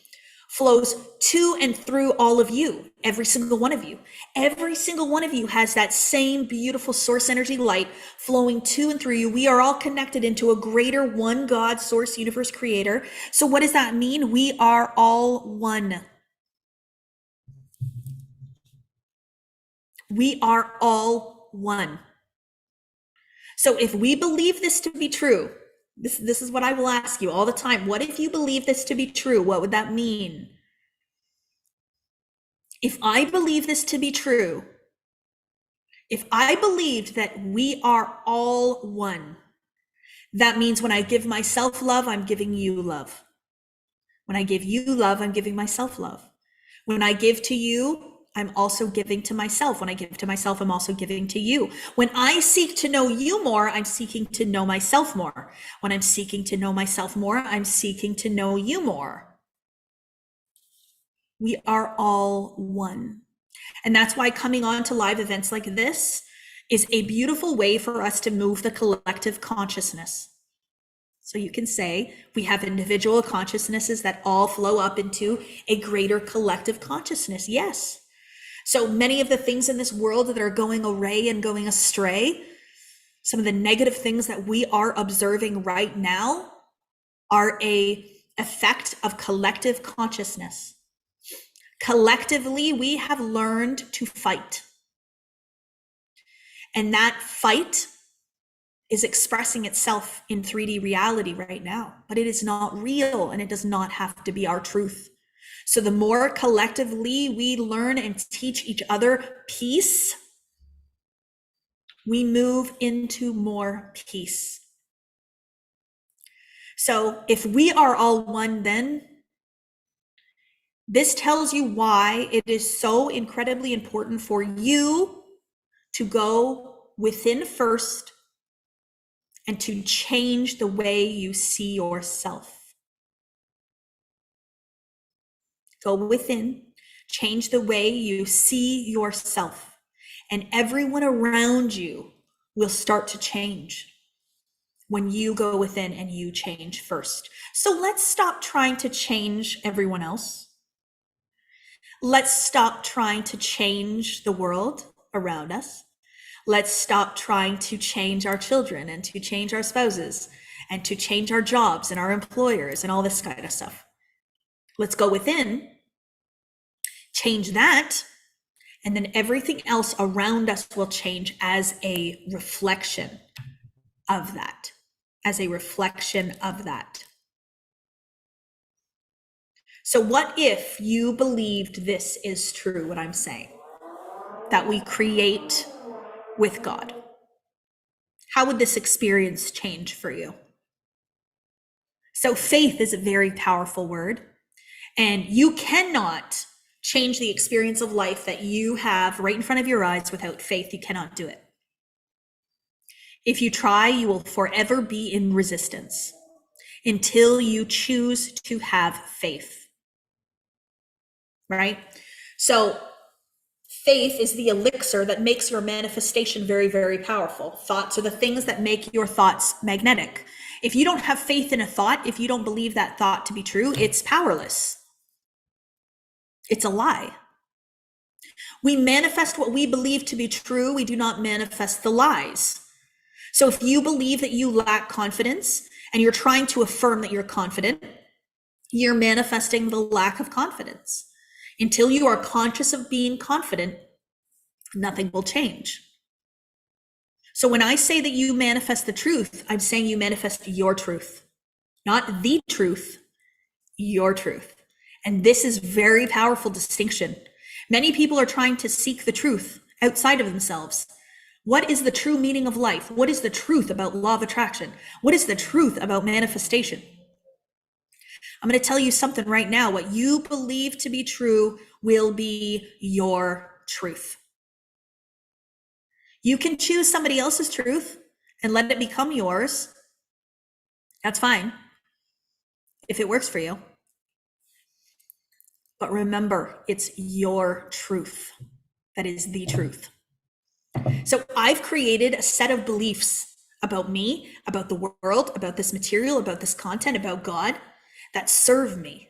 flows to and through all of you, every single one of you. Every single one of you has that same beautiful source energy light flowing to and through you. We are all connected into a greater one God, source, universe, creator. So what does that mean? We are all one. We are all one. So if we believe this to be true, this is what I will ask you all the time. What if you believe this to be true? What would that mean? If I believe this to be true, if I believed that we are all one, that means when I give myself love, I'm giving you love. When I give you love, I'm giving myself love. When I give to you, I'm also giving to myself. When I give to myself, I'm also giving to you. When I seek to know you more, I'm seeking to know myself more. When I'm seeking to know myself more, I'm seeking to know you more. We are all one. And that's why coming on to live events like this is a beautiful way for us to move the collective consciousness. So you can say we have individual consciousnesses that all flow up into a greater collective consciousness. Yes. So many of the things in this world that are going awry and going astray, some of the negative things that we are observing right now are an effect of collective consciousness. Collectively, we have learned to fight. And that fight is expressing itself in 3D reality right now, but it is not real and it does not have to be our truth. So the more collectively we learn and teach each other peace, we move into more peace. So if we are all one, then this tells you why it is so incredibly important for you to go within first and to change the way you see yourself. Go within, change the way you see yourself, and everyone around you will start to change. when you go within and you change first. So let's stop trying to change everyone else. Let's stop trying to change the world around us. Let's stop trying to change our children and to change our spouses and to change our jobs and our employers and all this kind of stuff. Let's go within, change that, and then everything else around us will change as a reflection of that, as a reflection of that. So what if you believed this is true, what I'm saying, that we create with God? How would this experience change for you? So faith is a very powerful word, and you cannot change the experience of life that you have right in front of your eyes without faith. You cannot do it. If you try, you will forever be in resistance until you choose to have faith, right? So faith is the elixir that makes your manifestation very, very powerful. Thoughts are the things that make your thoughts magnetic. If you don't have faith in a thought, if you don't believe that thought to be true, it's powerless. It's a lie. We manifest what we believe to be true. We do not manifest the lies. So if you believe that you lack confidence and you're trying to affirm that you're confident, you're manifesting the lack of confidence. Until you are conscious of being confident, nothing will change. So when I say that you manifest the truth, I'm saying you manifest your truth, not the truth, your truth. And this is very powerful distinction. Many people are trying to seek the truth outside of themselves. What is the true meaning of life? What is the truth about law of attraction? What is the truth about manifestation? I'm going to tell you something right now. What you believe to be true will be your truth. You can choose somebody else's truth and let it become yours. That's fine, if it works for you. But remember, it's your truth that is the truth. So I've created a set of beliefs about me, about the world, about this material, about this content, about God, that serve me.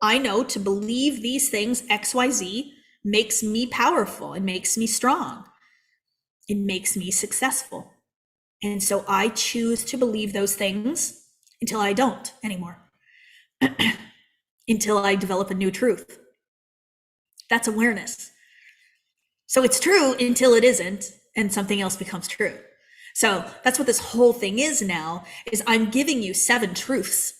I know to believe these things, XYZ, makes me powerful. It makes me strong. It makes me successful. And so I choose to believe those things until I don't anymore. Until I develop a new truth. That's awareness. So it's true until it isn't, and something else becomes true. So that's what this whole thing is now, is I'm giving you 7 truths,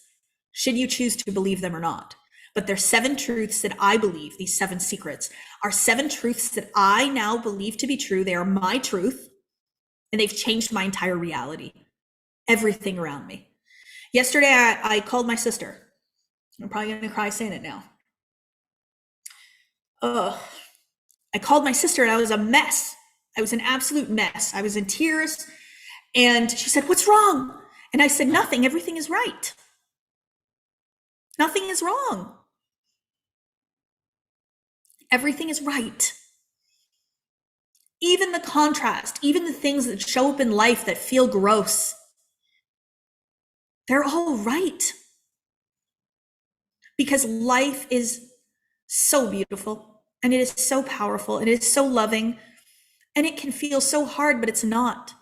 should you choose to believe them or not. But there's 7 truths that I believe, these 7 secrets, are 7 truths that I now believe to be true. They are my truth, and they've changed my entire reality, everything around me. Yesterday, I called my sister. I'm probably going to cry saying it now. I called my sister and I was a mess. I was an absolute mess. I was in tears. And she said, "What's wrong?" And I said, "Nothing. Everything is right. Nothing is wrong. Everything is right." Even the contrast, even the things that show up in life that feel gross, they're all right. Because life is so beautiful, and it is so powerful, and it is so loving, and it can feel so hard, but it's not.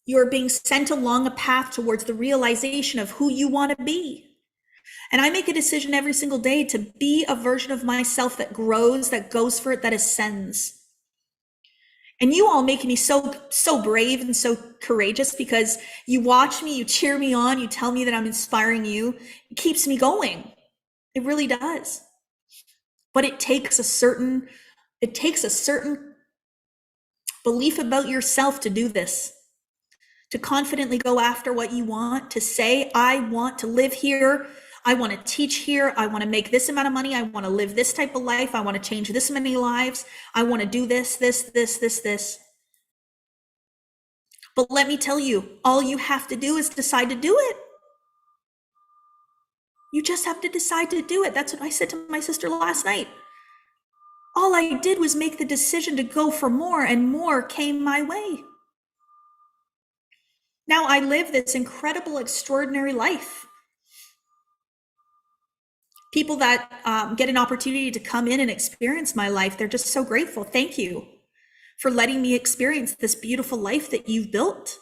You're being sent along a path towards the realization of who you want to be. And I make a decision every single day to be a version of myself that grows, that goes for it, that ascends. And you all make me so brave and so courageous, because you watch me, you cheer me on, you tell me that I'm inspiring you. It keeps me going. It really does. But it takes a certain belief about yourself to do this, to confidently go after what you want, to say, I want to live here, I want to teach here, I want to make this amount of money, I want to live this type of life, I want to change this many lives, I want to do this. But let me tell you, all you have to do is decide to do it. You just have to decide to do it. That's what I said to my sister last night. All I did was make the decision to go for more, and more came my way. Now I live this incredible, extraordinary life. People that get an opportunity to come in and experience my life, they're just so grateful. Thank you for letting me experience this beautiful life that you've built.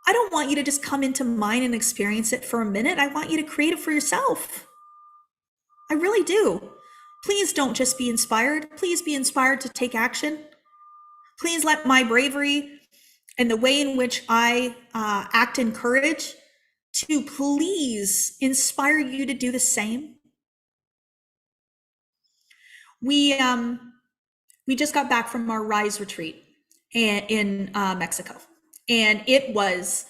I don't want you to just come into mine and experience it for a minute. I want you to create it for yourself. I really do. Please don't just be inspired. Please be inspired to take action. Please let my bravery and the way in which I act in courage to please inspire you to do the same. We just got back from our Rise retreat in Mexico, and it was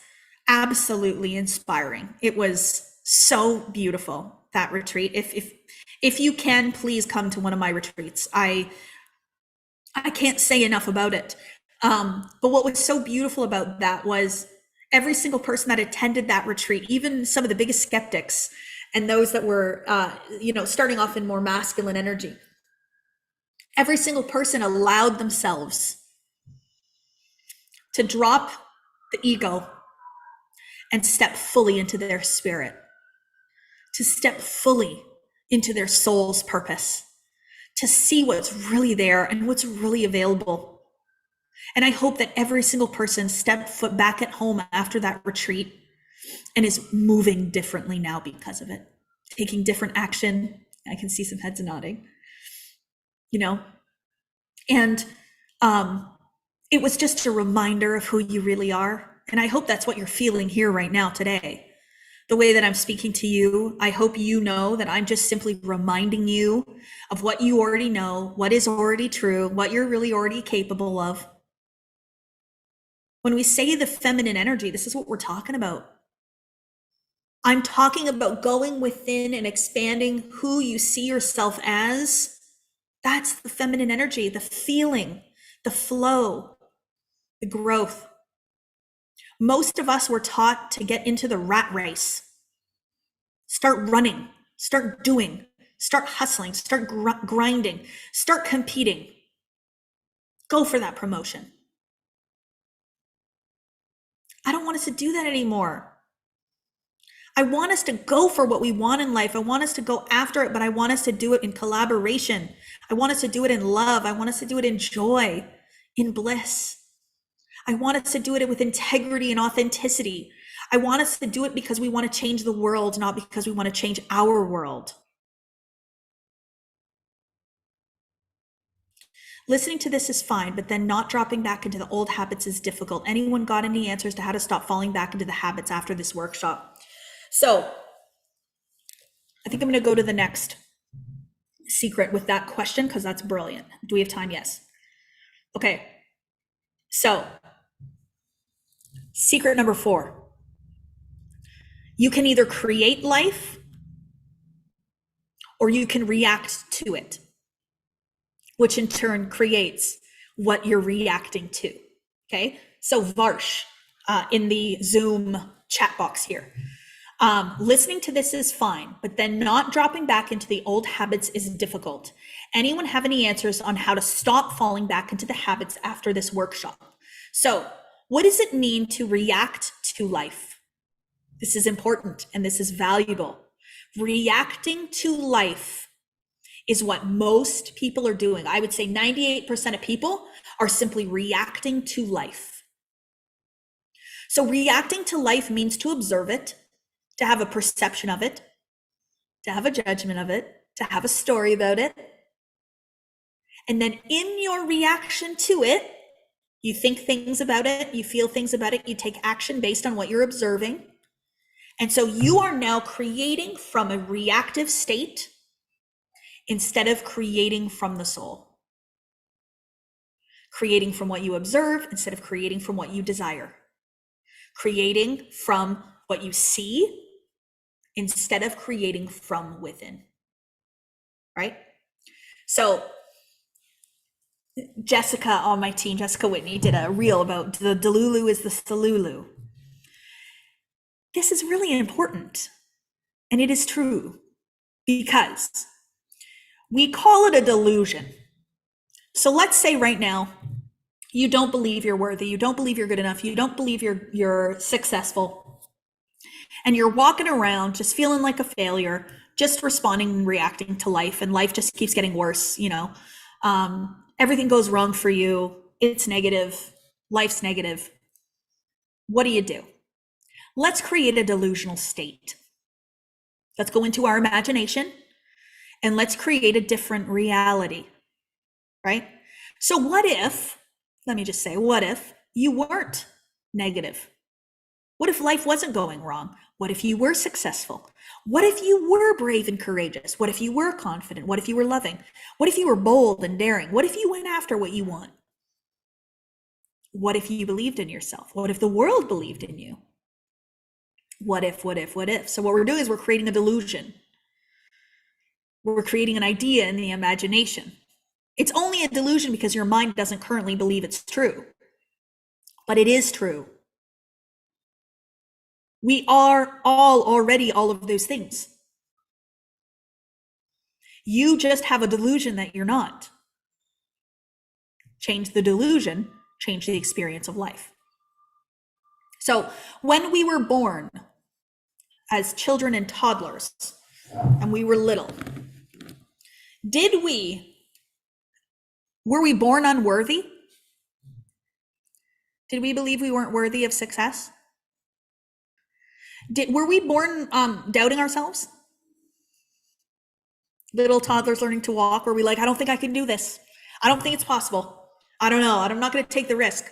absolutely inspiring. It was so beautiful, that retreat. If you can, please come to one of my retreats. I can't say enough about it. But what was so beautiful about that was every single person that attended that retreat, even some of the biggest skeptics and those that were, starting off in more masculine energy, every single person allowed themselves to drop the ego and step fully into their spirit, to step fully into their soul's purpose, to see what's really there and what's really available. And I hope that every single person stepped foot back at home after that retreat and is moving differently now because of it, taking different action. I can see some heads nodding, and it was just a reminder of who you really are. And I hope that's what you're feeling here right now today. The way that I'm speaking to you, I hope you know that I'm just simply reminding you of what you already know, what is already true, what you're really already capable of. When we say the feminine energy, this is what we're talking about. I'm talking about going within and expanding who you see yourself as. That's the feminine energy, the feeling, the flow, the growth. Most of us were taught to get into the rat race. Start running, start doing, start hustling, start grinding, start competing. Go for that promotion. I don't want us to do that anymore. I want us to go for what we want in life. I want us to go after it, but I want us to do it in collaboration. I want us to do it in love. I want us to do it in joy, in bliss. I want us to do it with integrity and authenticity. I want us to do it because we want to change the world, not because we want to change our world. Listening to this is fine, but then not dropping back into the old habits is difficult. Anyone got any answers to how to stop falling back into the habits after this workshop? So I think I'm going to go to the next secret with that question because that's brilliant. Do we have time? Yes. Okay. So secret number 4. You can either create life or you can react to it, which in turn creates what you're reacting to. Okay. So Varsh, in the Zoom chat box here, listening to this is fine, but then not dropping back into the old habits is difficult. Anyone have any answers on how to stop falling back into the habits after this workshop? So what does it mean to react to life? This is important and this is valuable. Reacting to life is what most people are doing. I would say 98% of people are simply reacting to life. So reacting to life means to observe it, to have a perception of it, to have a judgment of it, to have a story about it. And then in your reaction to it, you think things about it, you feel things about it, you take action based on what you're observing. And so you are now creating from a reactive state instead of creating from the soul. Creating from what you observe instead of creating from what you desire. Creating from what you see instead of creating from within, right? So Jessica on my team, Jessica Whitney, did a reel about the Delulu is the Salulu. This is really important, and it is true, because we call it a delusion. So let's say right now, You don't believe you're worthy. You don't believe you're good enough. You don't believe you're successful. And you're walking around just feeling like a failure, just responding and reacting to life, and life just keeps getting worse. Everything goes wrong for you. It's negative. Life's negative. What do? Let's create a delusional state. Let's go into our imagination and let's create a different reality, right? So what if you weren't negative? What if life wasn't going wrong? What if you were successful? What if you were brave and courageous? What if you were confident? What if you were loving? What if you were bold and daring? What if you went after what you want? What if you believed in yourself? What if the world believed in you? What if? So what we're doing is we're creating a delusion. We're creating an idea in the imagination. It's only a delusion because your mind doesn't currently believe it's true. But it is true. We are all already all of those things. You just have a delusion that you're not. Change the delusion, change the experience of life. So when we were born as children and toddlers, and we were little, were we born unworthy? Did we believe we weren't worthy of success? Were we born doubting ourselves? Little toddlers learning to walk, were we like, I don't think I can do this. I don't think it's possible. I don't know. I'm not going to take the risk.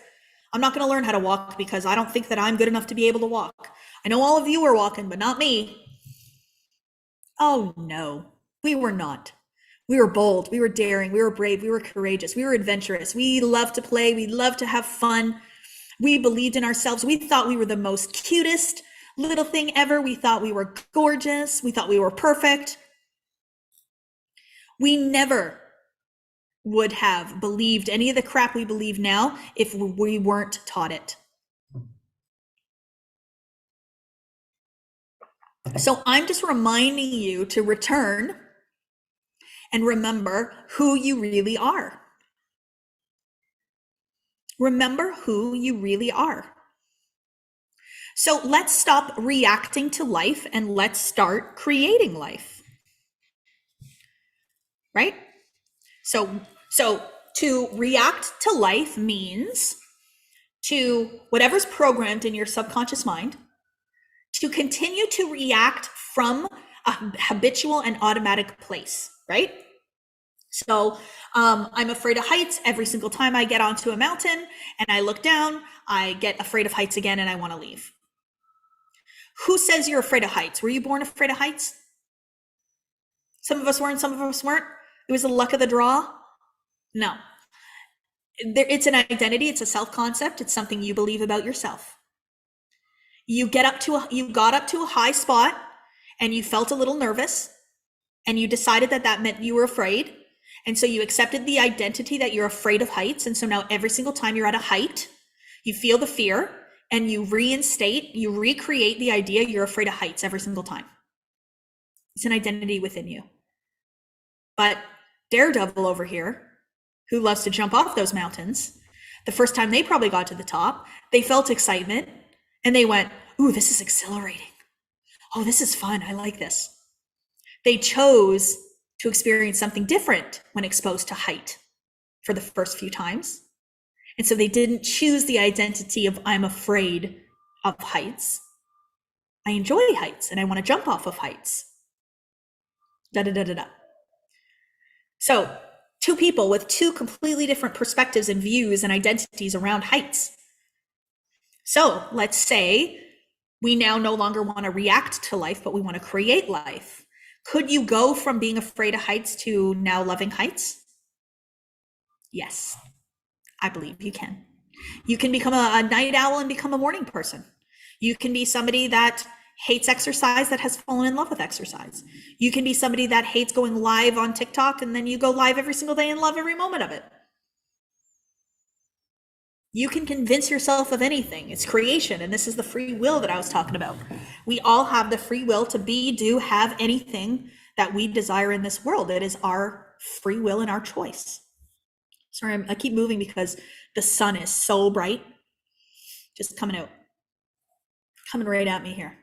I'm not going to learn how to walk because I don't think that I'm good enough to be able to walk. I know all of you are walking, but not me. Oh no, we were not. We were bold. We were daring. We were brave. We were courageous. We were adventurous. We loved to play. We loved to have fun. We believed in ourselves. We thought we were the most cutest little thing ever. We thought we were gorgeous. We thought we were perfect. We never would have believed any of the crap we believe now if we weren't taught it. So I'm just reminding you to return and remember who you really are. Remember who you really are. So let's stop reacting to life and let's start creating life. Right? So to react to life means to whatever's programmed in your subconscious mind, to continue to react from a habitual and automatic place, right? So I'm afraid of heights. Every single time I get onto a mountain and I look down, I get afraid of heights again and I want to leave. Who says you're afraid of heights? Were you born afraid of heights? Some of us were and some of us weren't. It was the luck of the draw. No. It's an identity. It's a self-concept. It's something you believe about yourself. You got up to a high spot and you felt a little nervous and you decided that meant you were afraid. And so you accepted the identity that you're afraid of heights. And so now every single time you're at a height, you feel the fear and you recreate the idea you're afraid of heights every single time. It's an identity within you. But Daredevil over here, who loves to jump off those mountains, the first time they probably got to the top, they felt excitement and they went, ooh, this is exhilarating. Oh, this is fun. I like this. They chose to experience something different when exposed to height for the first few times. And so they didn't choose the identity of I'm afraid of heights. I enjoy heights and I want to jump off of heights. So two people with two completely different perspectives and views and identities around heights. So let's say we now no longer want to react to life, but we want to create life. Could you go from being afraid of heights to now loving heights? Yes, I believe you can. You can become a night owl and become a morning person. You can be somebody that hates exercise that has fallen in love with exercise. You can be somebody that hates going live on TikTok and then you go live every single day and love every moment of it. You can convince yourself of anything. It's creation, and this is the free will that I was talking about. We all have the free will to be, do, have anything that we desire in this world. It is our free will and our choice. Sorry, I keep moving because the sun is so bright. Just coming right at me here.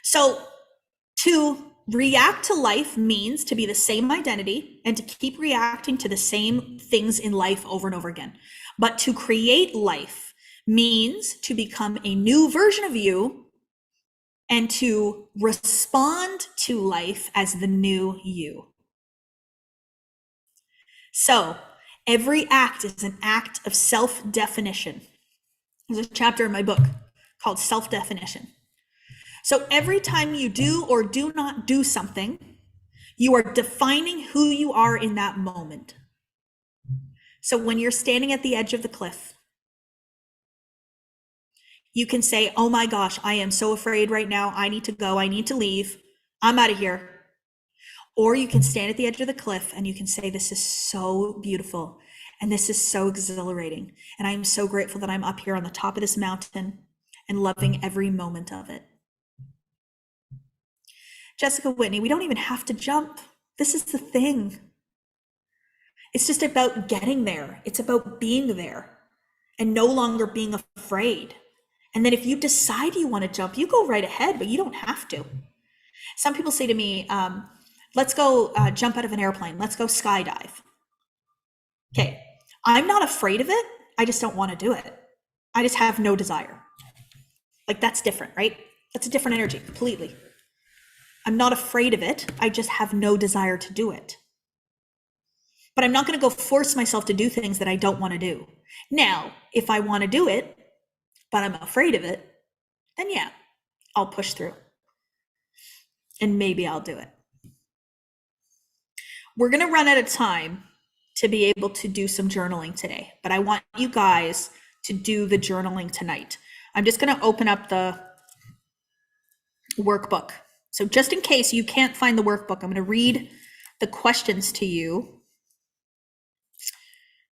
So to react to life means to be the same identity and to keep reacting to the same things in life over and over again. But to create life means to become a new version of you and to respond to life as the new you. So every act is an act of self-definition. There's a chapter in my book called Self-Definition. So every time you do or do not do something, you are defining who you are in that moment. So when you're standing at the edge of the cliff, you can say, oh my gosh, I am so afraid right now. I need to go. I need to leave. I'm out of here. Or you can stand at the edge of the cliff and you can say, this is so beautiful. And this is so exhilarating. And I am so grateful that I'm up here on the top of this mountain and loving every moment of it. Jessica Whitney, we don't even have to jump. This is the thing. It's just about getting there. It's about being there and no longer being afraid. And then if you decide you want to jump, you go right ahead, but you don't have to. Some people say to me, let's go jump out of an airplane. Let's go skydive. Okay, I'm not afraid of it. I just don't want to do it. I just have no desire. Like that's different, right? That's a different energy completely. I'm not afraid of it. I just have no desire to do it. But I'm not going to go force myself to do things that I don't want to do. Now, if I want to do it, but I'm afraid of it, then yeah, I'll push through. And maybe I'll do it. We're going to run out of time to be able to do some journaling today, but I want you guys to do the journaling tonight. I'm just going to open up the workbook. So just in case you can't find the workbook, I'm going to read the questions to you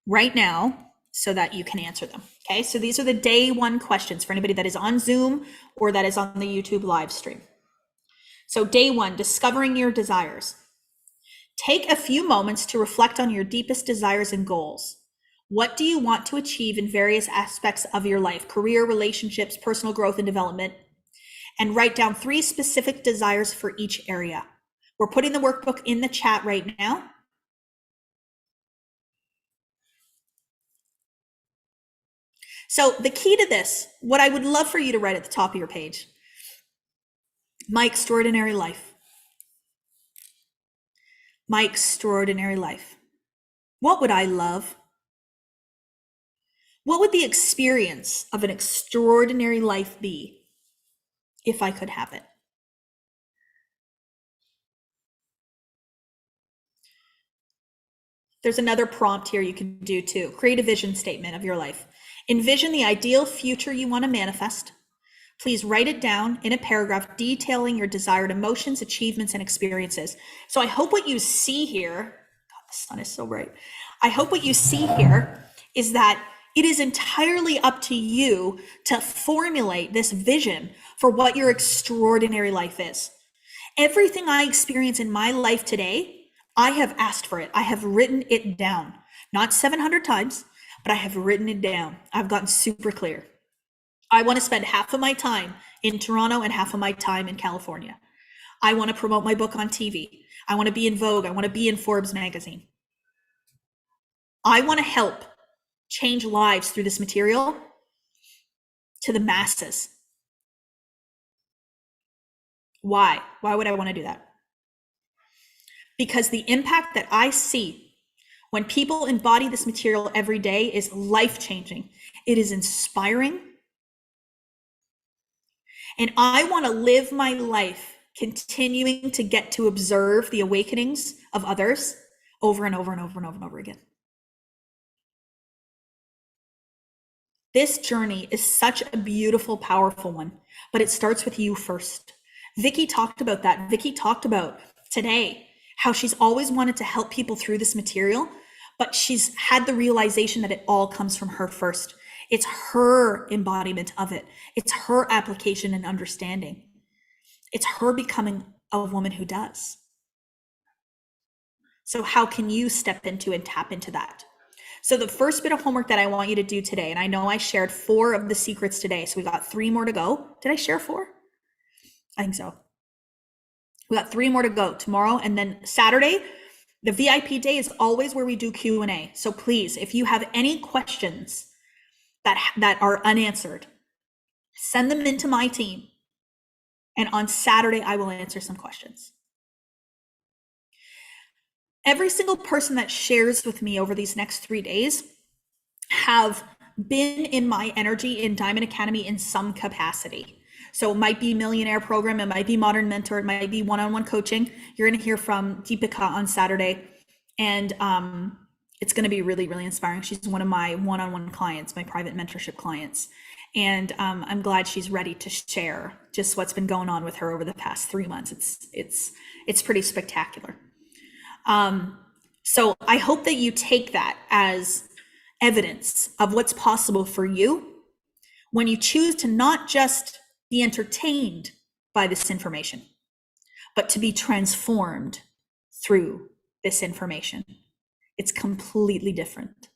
right now so that you can answer them. Okay, so these are the day one questions for anybody that is on Zoom or that is on the YouTube live stream. So day one, discovering your desires. Take a few moments to reflect on your deepest desires and goals. What do you want to achieve in various aspects of your life, career, relationships, personal growth and development? And write down 3 specific desires for each area. We're putting the workbook in the chat right now. So the key to this, what I would love for you to write at the top of your page, my extraordinary life. My extraordinary life. What would I love? What would the experience of an extraordinary life be if I could have it? There's another prompt here you can do too. Create a vision statement of your life. Envision the ideal future you want to manifest. Please write it down in a paragraph detailing your desired emotions, achievements, and experiences. So I hope what you see here, God, the sun is so bright. I hope what you see here is that it is entirely up to you to formulate this vision for what your extraordinary life is. Everything I experience in my life today, I have asked for it. I have written it down, not 700 times, but I have written it down. I've gotten super clear. I want to spend half of my time in Toronto and half of my time in California. I want to promote my book on TV. I want to be in Vogue. I want to be in Forbes magazine. I want to help change lives through this material to the masses. Why? Why would I want to do that? Because the impact that I see when people embody this material every day is life-changing. It is inspiring. And I want to live my life continuing to get to observe the awakenings of others over and over and over and over and over again. This journey is such a beautiful, powerful one, but it starts with you first. Vicki talked about that. Vicki talked about today how she's always wanted to help people through this material, but she's had the realization that it all comes from her first. It's her embodiment of it. It's her application and understanding. It's her becoming a woman who does. So how can you step into and tap into that? So the first bit of homework that I want you to do today, and I know I shared 4 of the secrets today, so we got 3 more to go. Did I share 4? I think so. We got 3 more to go tomorrow, and then Saturday, the VIP day is always where we do Q&A. So please, if you have any questions that are unanswered, send them into my team. And on Saturday, I will answer some questions. Every single person that shares with me over these next 3 days have been in my energy in Diamond Academy in some capacity. So it might be Millionaire Program, it might be Modern Mentor, it might be one-on-one coaching. You're going to hear from Deepika on Saturday, and it's going to be really, really inspiring. She's one of my one-on-one clients, my private mentorship clients. And I'm glad she's ready to share just what's been going on with her over the past 3 months. It's pretty spectacular. So I hope that you take that as evidence of what's possible for you when you choose to not just be entertained by this information, but to be transformed through this information. It's completely different.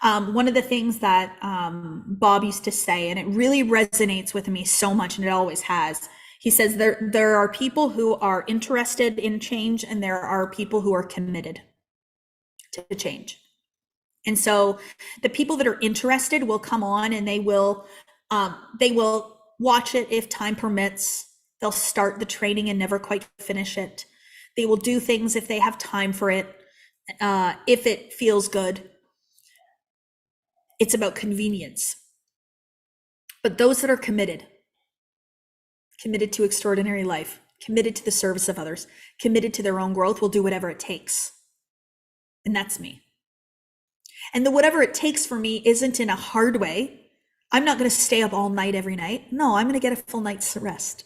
One of the things that Bob used to say, and it really resonates with me so much, and it always has, he says there are people who are interested in change, and there are people who are committed to change. And so the people that are interested will come on, and they will watch it if time permits. They'll start the training and never quite finish it. They will do things if they have time for it, if it feels good. It's about convenience. But those that are committed to extraordinary life, committed to the service of others, committed to their own growth, will do whatever it takes. And that's me. And the whatever it takes for me isn't in a hard way. I'm not going to stay up all night every night. No, I'm going to get a full night's rest.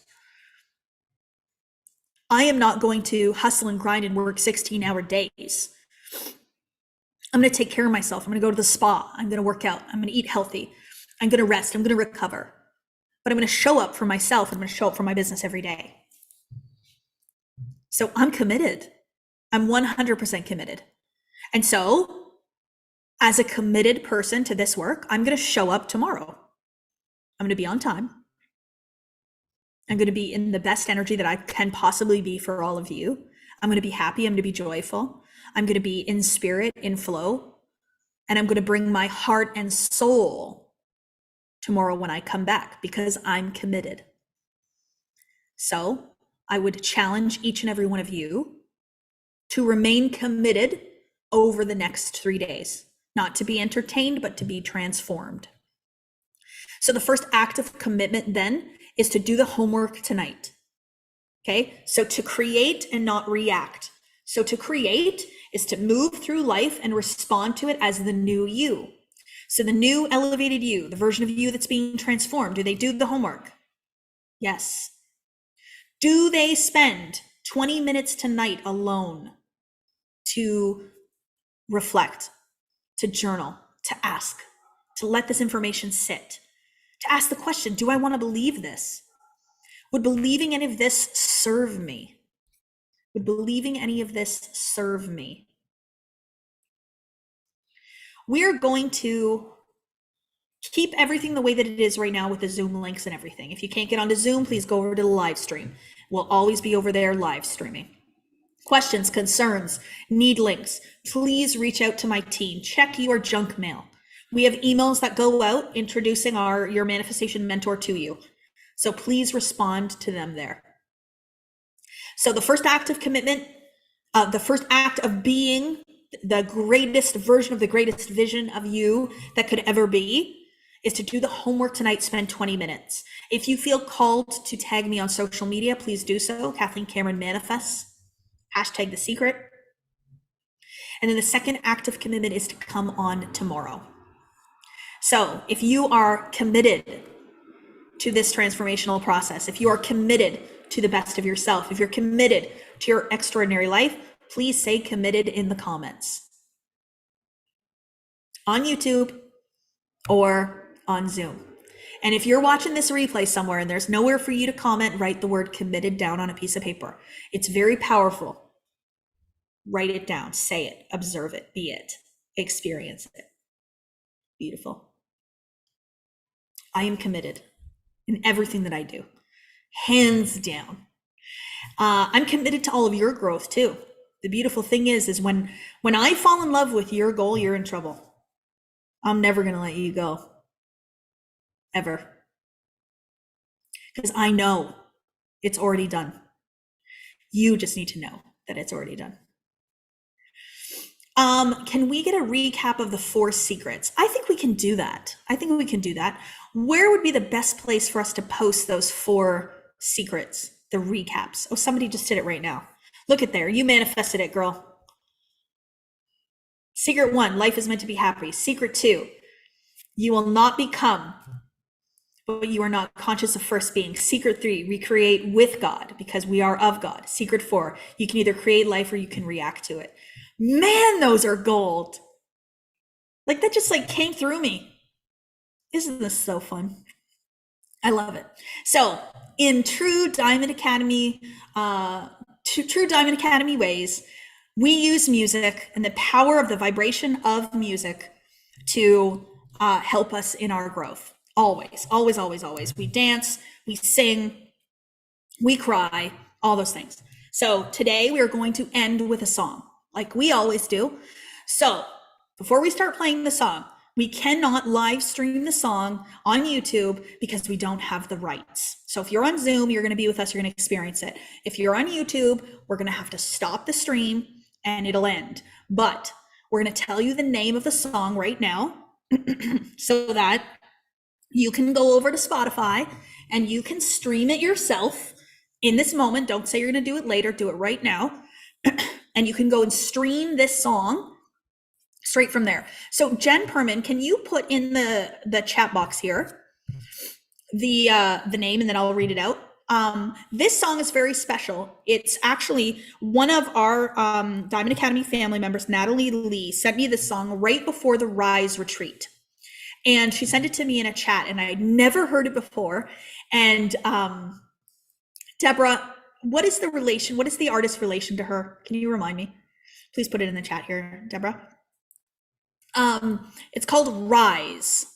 I am not going to hustle and grind and work 16-hour days. I'm going to take care of myself. I'm going to go to the spa. I'm going to work out. I'm going to eat healthy. I'm going to rest. I'm going to recover. But I'm going to show up for myself. I'm going to show up for my business every day. So I'm committed. I'm 100% committed. And so as a committed person to this work, I'm going to show up tomorrow. I'm going to be on time. I'm going to be in the best energy that I can possibly be for all of you. I'm going to be happy. I'm going to be joyful. I'm going to be in spirit, in flow, and I'm going to bring my heart and soul tomorrow when I come back, because I'm committed. So I would challenge each and every one of you to remain committed over the next 3 days, not to be entertained, but to be transformed. So the first act of commitment then is to do the homework tonight. Okay, so to create and not react. So to create is to move through life and respond to it as the new you. So the new elevated you, the version of you that's being transformed, do they do the homework? Yes. Do they spend 20 minutes tonight alone to reflect, to journal, to ask, to let this information sit, to ask the question, do I want to believe this? Would believing any of this serve me? Would believing any of this serve me? We're going to keep everything the way that it is right now with the Zoom links and everything. If you can't get onto Zoom, please go over to the live stream. We'll always be over there live streaming. Questions, concerns, need links, please reach out to my team. Check your junk mail. We have emails that go out introducing your manifestation mentor to you. So please respond to them there. So the first act of commitment, the first act of being the greatest version of the greatest vision of you that could ever be, is to do the homework tonight, spend 20 minutes. If you feel called to tag me on social media, please do so. Kathleen Cameron Manifests, hashtag The Secret. And then the second act of commitment is to come on tomorrow. So if you are committed to this transformational process, if you are committed to the best of yourself, if you're committed to your extraordinary life, please say committed in the comments on YouTube or on Zoom. And if you're watching this replay somewhere and there's nowhere for you to comment, write the word committed down on a piece of paper. It's very powerful. Write it down, say it, observe it, be it. experience it. Beautiful. I am committed in everything that I do, hands down. I'm committed to all of your growth too. The beautiful thing is when I fall in love with your goal, you're in trouble. I'm never going to let you go. Ever. Because I know it's already done. You just need to know that it's already done. Can we get a recap of the 4 secrets? I think we can do that. Where would be the best place for us to post those 4 secrets, the recaps? Oh, somebody just did it right now. Look at there. You manifested it, girl. Secret 1, life is meant to be happy. Secret 2, you will not become but you are not conscious of first being. Secret 3, recreate with God because we are of God. Secret 4, you can either create life or you can react to it. Man, those are gold. Like that just like came through me. Isn't this so fun? I love it. So in true Diamond Academy, true Diamond Academy ways, we use music and the power of the vibration of music to help us in our growth. Always, always, always, always. We dance, we sing, we cry, all those things. So today we are going to end with a song like we always do. So before we start playing the song, we cannot live stream the song on YouTube because we don't have the rights. So if you're on Zoom, you're going to be with us, you're going to experience it. If you're on YouTube, we're going to have to stop the stream and it'll end. But we're going to tell you the name of the song right now so that you can go over to Spotify and you can stream it yourself in this moment. Don't say you're going to do it later. Do it right now. And you can go and stream this song straight from there. So Jen Perman, can you put in the chat box here the name and then I'll read it out. This song is very special. It's actually one of our Diamond Academy family members, Natalie Lee, sent me this song right before the Rise retreat. And she sent it to me in a chat and I had never heard it before. And Deborah, what is the artist's relation to her? Can you remind me? Please put it in the chat here, Deborah. It's called Rise.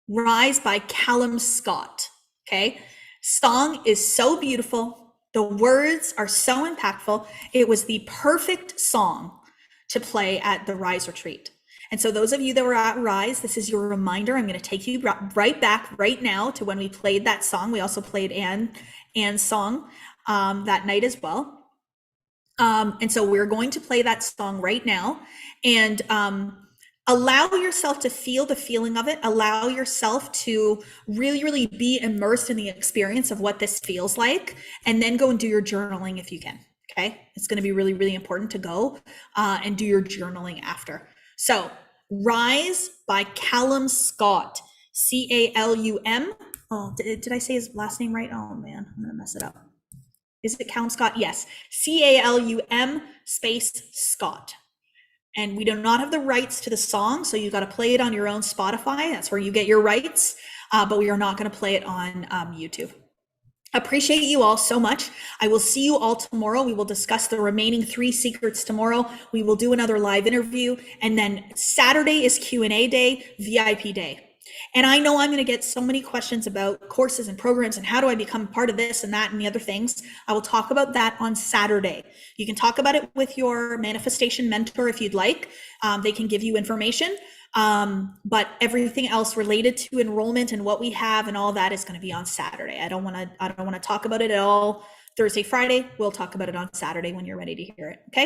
Rise by Callum Scott. Okay. Song is so beautiful. The words are so impactful. It was the perfect song to play at the Rise retreat. And so those of you that were at Rise, this is your reminder. I'm going to take you right back right now to when we played that song. We also played Anne's song that night as well. And so we're going to play that song right now and allow yourself to feel the feeling of it. Allow yourself to really, really be immersed in the experience of what this feels like, and then go and do your journaling if you can. Okay. It's going to be really, really important to go and do your journaling after. So Rise by Callum Scott, C-A-L-U-M. Oh, did I say his last name right? Oh man, I'm going to mess it up. Is it Callum Scott? Yes. C-A-L-U-M space Scott. And we do not have the rights to the song, so you got to play it on your own Spotify. That's where you get your rights, but we are not going to play it on YouTube. Appreciate you all so much. I will see you all tomorrow. We will discuss the remaining 3 secrets tomorrow. We will do another live interview. And then Saturday is Q&A day, VIP day. And I know I'm going to get so many questions about courses and programs and how do I become part of this and that and the other things. I will talk about that on Saturday. You can talk about it with your manifestation mentor if you'd like. They can give you information. But everything else related to enrollment and what we have and all that is going to be on Saturday. I don't want to talk about it at all Thursday, Friday. We'll talk about it on Saturday when you're ready to hear it. Okay.